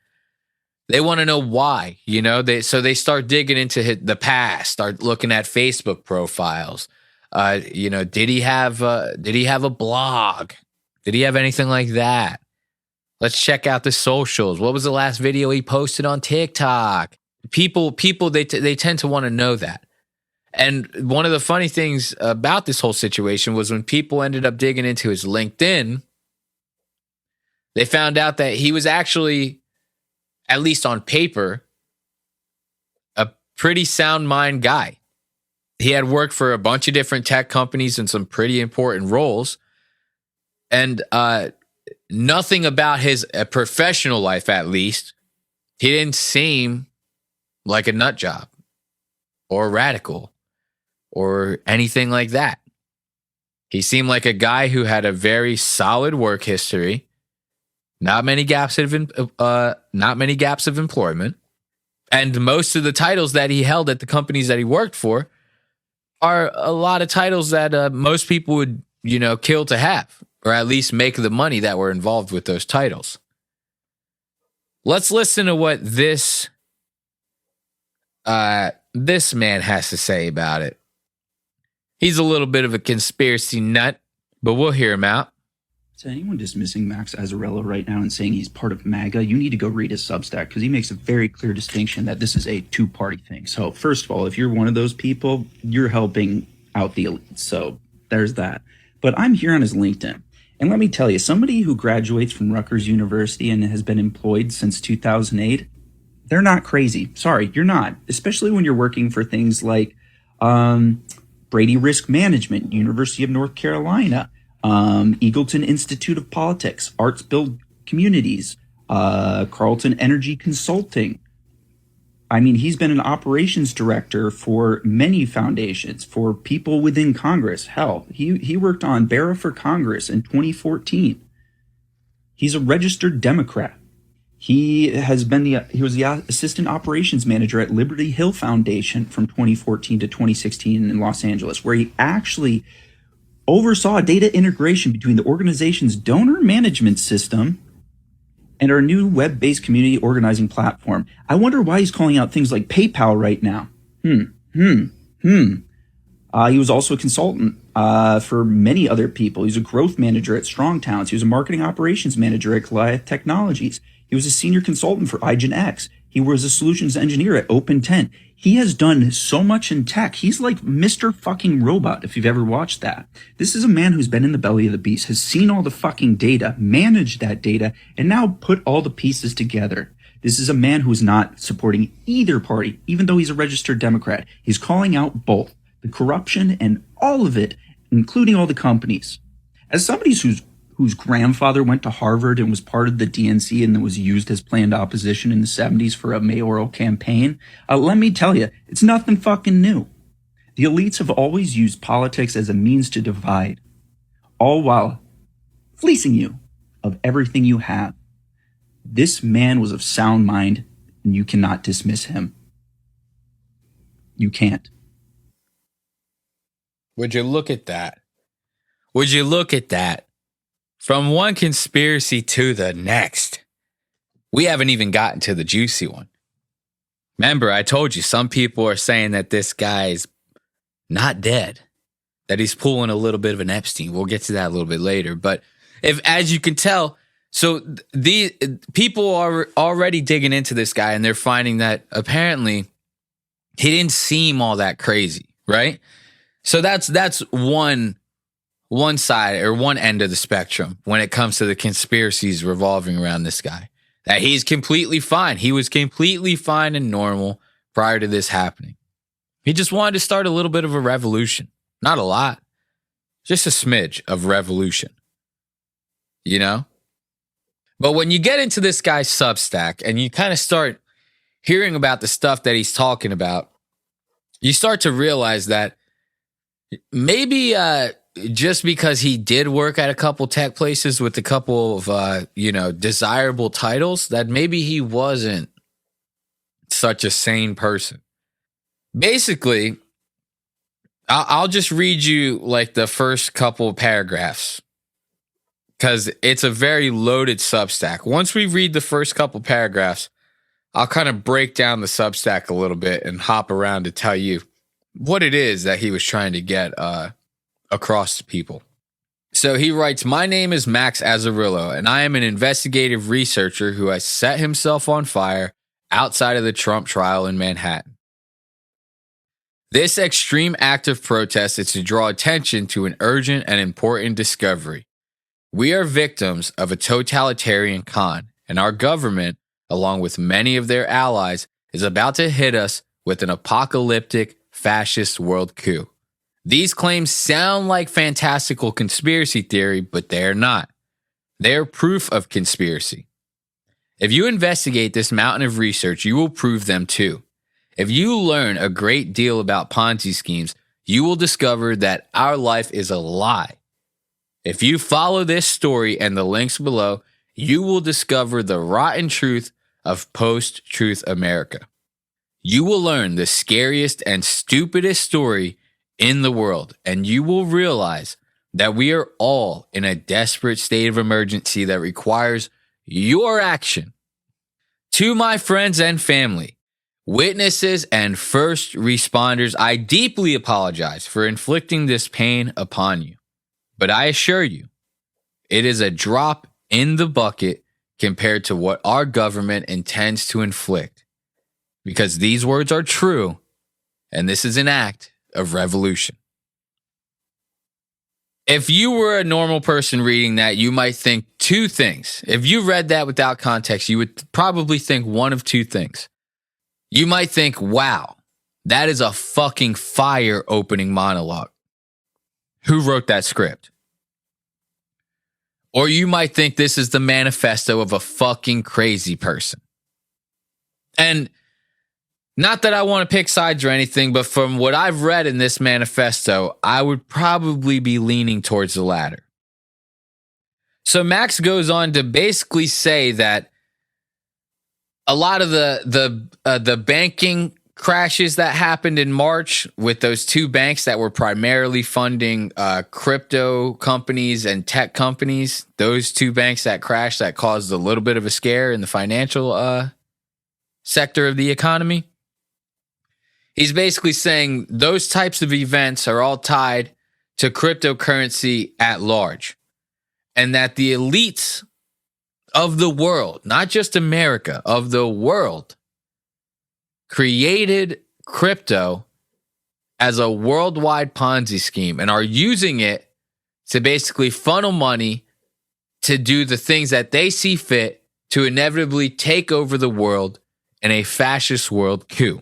they want to know why, you know? So they start digging into the past, start looking at Facebook profiles. You know, did he have a blog? Did he have anything like that? Let's check out the socials. What was the last video he posted on TikTok? People, they tend to want to know that. And one of the funny things about this whole situation was when people ended up digging into his LinkedIn, they found out that he was actually, at least on paper, a pretty sound mind guy. He had worked for a bunch of different tech companies in some pretty important roles. And nothing about his professional life, at least, he didn't seem like a nut job or radical or anything like that. He seemed like a guy who had a very solid work history, not many gaps of employment, and most of the titles that he held at the companies that he worked for are a lot of titles that most people would, kill to have, or at least make the money that were involved with those titles. Let's listen to what this man has to say about it. He's a little bit of a conspiracy nut, but we'll hear him out. To anyone dismissing Max Azzarello right now and saying he's part of MAGA, you need to go read his Substack because he makes a very clear distinction that this is a two-party thing. So first of all, if you're one of those people, you're helping out the elites. So there's that. But I'm here on his LinkedIn. And let me tell you, somebody who graduates from Rutgers University and has been employed since 2008, they're not crazy. Sorry, you're not. Especially when you're working for things like Brady Risk Management, University of North Carolina, Eagleton Institute of Politics, Arts Build Communities, Carlton Energy Consulting. I mean, he's been an operations director for many foundations, for people within Congress. Hell, he worked on Beuaty for Congress in 2014. He's a registered Democrat. He was the assistant operations manager at Liberty Hill Foundation from 2014 to 2016 in Los Angeles, where he actually oversaw data integration between the organization's donor management system and our new web-based community organizing platform. I wonder why he's calling out things like PayPal right now. He was also a consultant for many other people. He's a growth manager at Strong Towns. He was a marketing operations manager at Goliath Technologies. He was a senior consultant for IGNX. He was a solutions engineer at OpenTen. He has done so much in tech. He's like Mr. fucking Robot, if you've ever watched that. This is a man who's been in the belly of the beast, has seen all the fucking data, managed that data, and now put all the pieces together. This is a man who's not supporting either party, even though he's a registered Democrat. He's calling out both the corruption and all of it, including all the companies. As somebody whose grandfather went to Harvard and was part of the DNC and was used as planned opposition in the 70s for a mayoral campaign, let me tell you, it's nothing fucking new. The elites have always used politics as a means to divide, all while fleecing you of everything you have. This man was of sound mind, and you cannot dismiss him. You can't. Would you look at that? Would you look at that? From one conspiracy to the next. We haven't even gotten to the juicy one. Remember, I told you some people are saying that this guy's not dead, that he's pulling a little bit of an Epstein. We'll get to that a little bit later. But as you can tell, so the people are already digging into this guy and they're finding that apparently he didn't seem all that crazy, right? So that's one side or one end of the spectrum when it comes to the conspiracies revolving around this guy. That he's completely fine. He was completely fine and normal prior to this happening. He just wanted to start a little bit of a revolution. Not a lot. Just a smidge of revolution. You know? But when you get into this guy's Substack and you kind of start hearing about the stuff that he's talking about, you start to realize that maybe just because he did work at a couple tech places with a couple of, desirable titles, that maybe he wasn't such a sane person. Basically, I'll just read you like the first couple paragraphs because it's a very loaded Substack. Once we read the first couple paragraphs, I'll kind of break down the Substack a little bit and hop around to tell you what it is that he was trying to get across to people. So he writes, "My name is Max Azzarello, and I am an investigative researcher who has set himself on fire outside of the Trump trial in Manhattan. This extreme act of protest is to draw attention to an urgent and important discovery. We are victims of a totalitarian con, and our government, along with many of their allies, is about to hit us with an apocalyptic fascist world coup. These claims sound like fantastical conspiracy theory, but they're not. They're proof of conspiracy. If you investigate this mountain of research, you will prove them too. If you learn a great deal about Ponzi schemes, you will discover that our life is a lie. If you follow this story and the links below, you will discover the rotten truth of post-truth America. You will learn the scariest and stupidest story in the world, and you will realize that we are all in a desperate state of emergency that requires your action. To my friends and family, witnesses and first responders, I deeply apologize for inflicting this pain upon you. But I assure you, it is a drop in the bucket compared to what our government intends to inflict. Because these words are true, and this is an act of revolution. If you were a normal person reading that, you might think two things. If you read that without context, you would probably think one of two things. You might think, wow, that is a fucking fire opening monologue. Who wrote that script? Or you might think this is the manifesto of a fucking crazy person. And not that I want to pick sides or anything, but from what I've read in this manifesto, I would probably be leaning towards the latter. So Max goes on to basically say that a lot of the banking crashes that happened in March with those two banks that were primarily funding crypto companies and tech companies, those two banks that crashed that caused a little bit of a scare in the financial sector of the economy. He's basically saying those types of events are all tied to cryptocurrency at large, and that the elites of the world, not just America, of the world, created crypto as a worldwide Ponzi scheme and are using it to basically funnel money to do the things that they see fit to inevitably take over the world in a fascist world coup.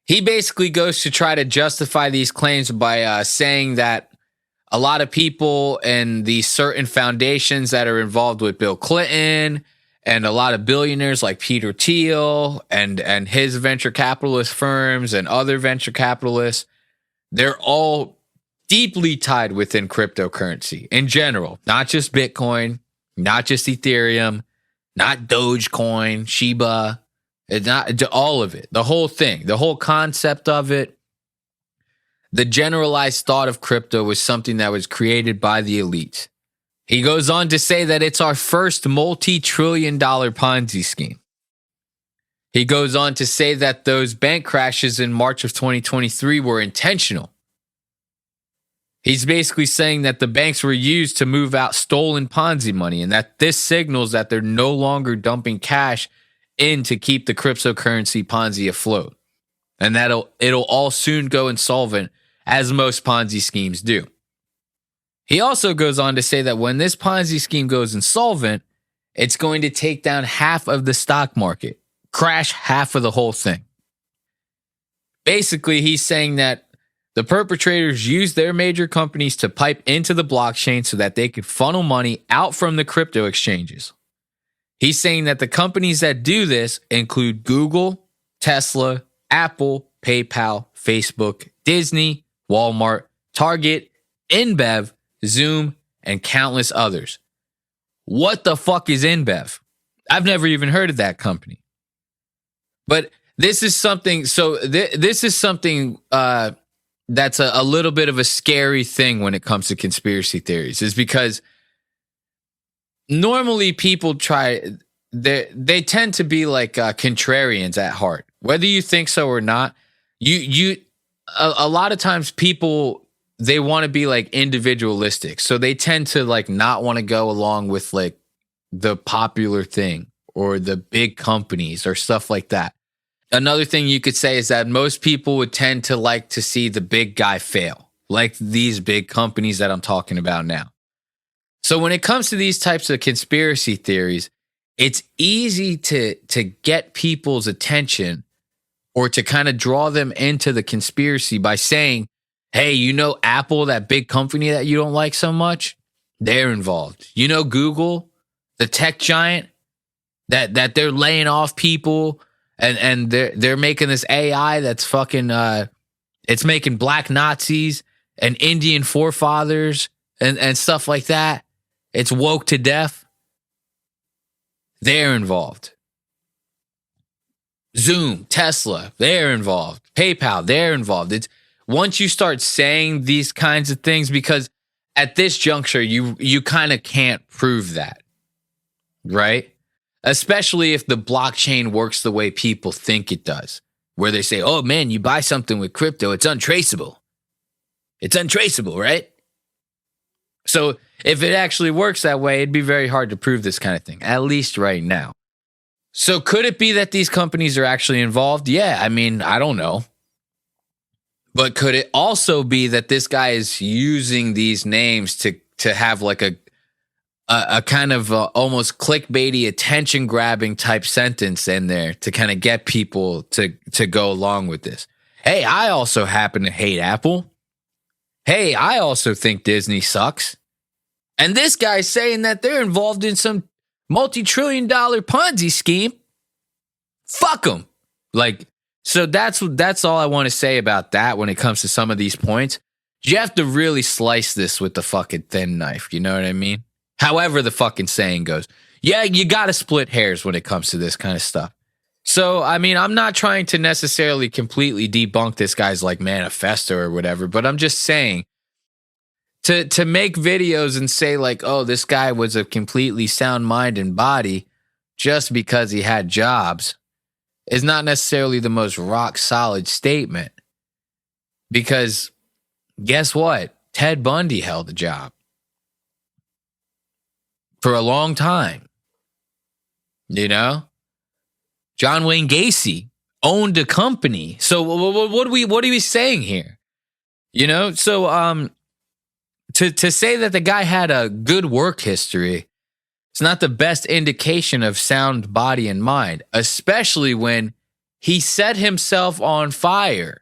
He basically goes to try to justify these claims by saying that a lot of people in these certain foundations that are involved with Bill Clinton and a lot of billionaires like Peter Thiel and his venture capitalist firms and other venture capitalists, they're all deeply tied within cryptocurrency in general, not just Bitcoin, not just Ethereum, not Dogecoin, Shiba, it's not all of it, the whole thing, the whole concept of it. The generalized thought of crypto was something that was created by the elites. He goes on to say that it's our first multi-trillion-dollar Ponzi scheme. He goes on to say that those bank crashes in March of 2023 were intentional. He's basically saying that the banks were used to move out stolen Ponzi money and that this signals that they're no longer dumping cash in to keep the cryptocurrency Ponzi afloat. And that it'll all soon go insolvent, as most Ponzi schemes do. He also goes on to say that when this Ponzi scheme goes insolvent, it's going to take down half of the stock market, crash half of the whole thing. Basically, he's saying that the perpetrators use their major companies to pipe into the blockchain so that they could funnel money out from the crypto exchanges. He's saying that the companies that do this include Google, Tesla, Apple, PayPal, Facebook, Disney, Walmart, Target, InBev, Zoom, and countless others. What the fuck is InBev? I've never even heard of that company. But this is something, this is something that's a little bit of a scary thing when it comes to conspiracy theories, is because normally people they tend to be like contrarians at heart. Whether you think so or not, a lot of times people, they want to be like individualistic. So they tend to like not want to go along with like the popular thing or the big companies or stuff like that. Another thing you could say is that most people would tend to like to see the big guy fail, like these big companies that I'm talking about now. So when it comes to these types of conspiracy theories, it's easy to get people's attention or to kind of draw them into the conspiracy by saying, hey, you know Apple, that big company that you don't like so much? They're involved. You know Google, the tech giant, that they're laying off people and they're making this AI that's fucking it's making black Nazis and Indian forefathers and stuff like that. It's woke to death. They're involved. Zoom, Tesla, they're involved. PayPal, they're involved. It's once you start saying these kinds of things, because at this juncture, you kind of can't prove that, right? Especially if the blockchain works the way people think it does, where they say, oh man, you buy something with crypto, it's untraceable. It's untraceable, right? So if it actually works that way, it'd be very hard to prove this kind of thing, at least right now. So could it be that these companies are actually involved? Yeah, I mean, I don't know. But could it also be that this guy is using these names to have like a kind of almost clickbaity, attention-grabbing type sentence in there to kind of get people to go along with this? Hey, I also happen to hate Apple. Hey, I also think Disney sucks. And this guy's saying that they're involved in some multi-trillion-dollar Ponzi scheme. Fuck them. Like, so that's all I want to say about that when it comes to some of these points. You have to really slice this with the fucking thin knife. You know what I mean? However the fucking saying goes. Yeah, you got to split hairs when it comes to this kind of stuff. So, I mean, I'm not trying to necessarily completely debunk this guy's like manifesto or whatever, but I'm just saying to make videos and say like, oh, this guy was a completely sound mind and body just because he had jobs is not necessarily the most rock solid statement. Because guess what? Ted Bundy held a job for a long time. You know? John Wayne Gacy owned a company. So what are we saying here? You know? So to say that the guy had a good work history, it's not the best indication of sound body and mind, especially when he set himself on fire.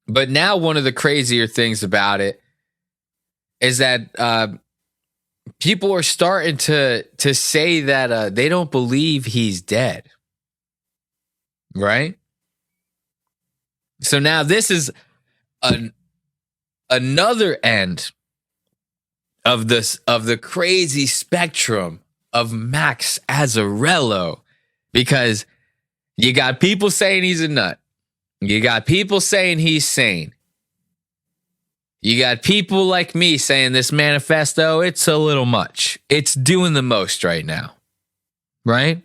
But now one of the crazier things about it is that people are starting to say that they don't believe he's dead. Right? So now this is another end of the crazy spectrum of Max Azzarello, because you got people saying he's a nut. You got people saying he's sane. You got people like me saying this manifesto, it's a little much. It's doing the most right now. Right?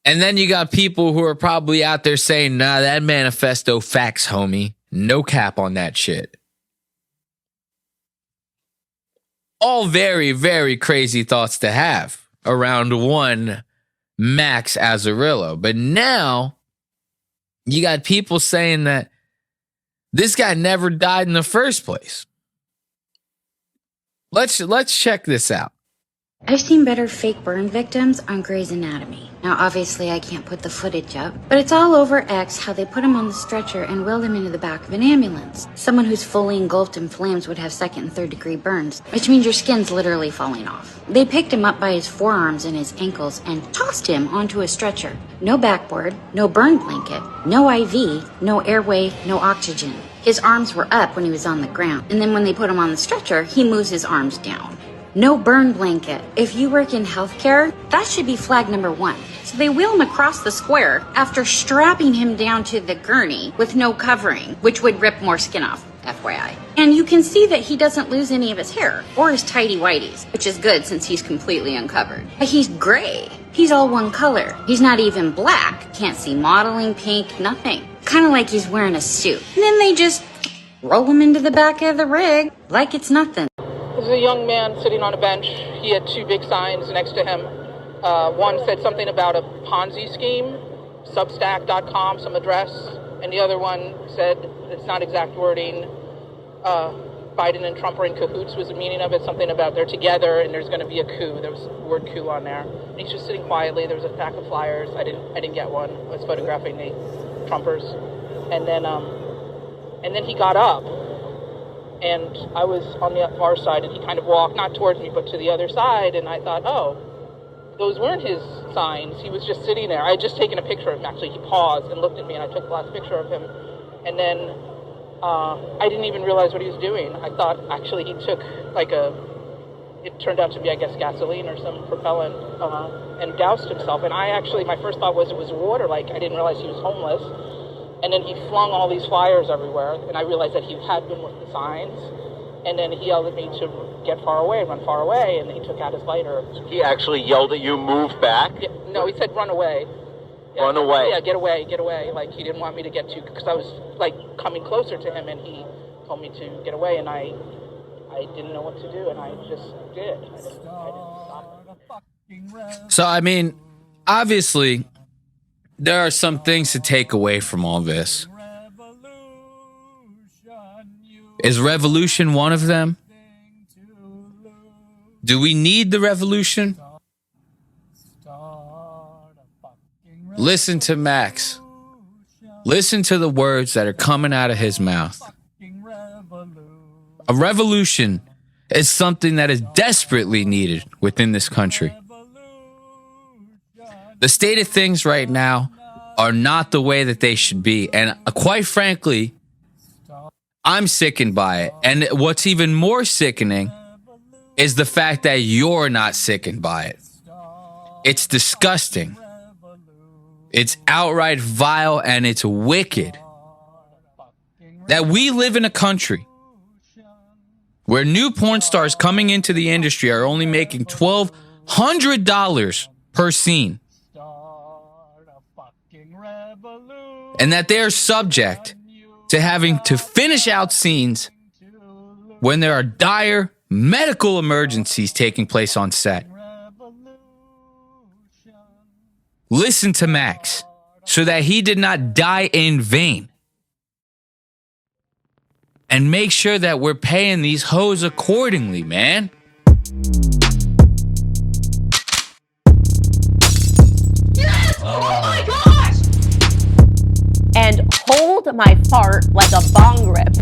And then you got people who are probably out there saying, nah, that manifesto facts, homie. No cap on that shit. All very, very crazy thoughts to have around one Max Azzarello. But now you got people saying that this guy never died in the first place. Let's check this out. I've seen better fake burn victims on Grey's Anatomy. Now, obviously, I can't put the footage up, but it's all over X how they put him on the stretcher and wheeled him into the back of an ambulance. Someone who's fully engulfed in flames would have second and third degree burns, which means your skin's literally falling off. They picked him up by his forearms and his ankles and tossed him onto a stretcher. No backboard, no burn blanket, no IV, no airway, no oxygen. His arms were up when he was on the ground, and then when they put him on the stretcher, he moves his arms down. No burn blanket. If you work in healthcare, that should be flag number 1. So they wheel him across the square after strapping him down to the gurney with no covering, which would rip more skin off, FYI. And you can see that he doesn't lose any of his hair or his tighty whities, which is good since he's completely uncovered. But he's gray. He's all one color. He's not even black. Can't see modeling, pink, nothing. Kind of like he's wearing a suit. And then they just roll him into the back of the rig like it's nothing. There's a young man sitting on a bench. He had 2 big signs next to him. One said something about a Ponzi scheme. substack.com, some address, and the other one said, it's not exact wording, Biden and Trump are in cahoots was the meaning of it, something about they're together and there's going to be a coup. There was the word coup on there. And he's just sitting quietly. There was a stack of flyers. I didn't get one. I was photographing the Trumpers. And then he got up, and I was on the far side, and he kind of walked, not towards me, but to the other side, and I thought, oh, those weren't his signs. He was just sitting there. I had just taken a picture of him, actually. He paused and looked at me, and I took the last picture of him. And then I didn't even realize what he was doing. I thought, actually, he took, it turned out to be, I guess, gasoline or some propellant, and doused himself. And my first thought was it was water. I didn't realize he was homeless. And then he flung all these flyers everywhere, and I realized that he had been with the signs. And then he yelled at me to get far away, run far away, and he took out his lighter. He actually yelled at you, move back? Yeah, no, he said, run away. Yeah, run away? Yeah, get away. He didn't want me to get too, because I was, coming closer to him, and he told me to get away, and I didn't know what to do, and I just did. I didn't stop it. So, I mean, obviously, there are some things to take away from all this. Is revolution one of them? Do we need the revolution? Listen to Max. Listen to the words that are coming out of his mouth. A revolution is something that is desperately needed within this country. The state of things right now are not the way that they should be. And quite frankly, I'm sickened by it. And what's even more sickening is the fact that you're not sickened by it. It's disgusting. It's outright vile, and it's wicked that we live in a country where new porn stars coming into the industry are only making $1,200 per scene. And that they are subject to having to finish out scenes when there are dire medical emergencies taking place on set. Listen to Max so that he did not die in vain. And make sure that we're paying these hoes accordingly, man. Yes! Oh my gosh! And hold my fart like a bong rip.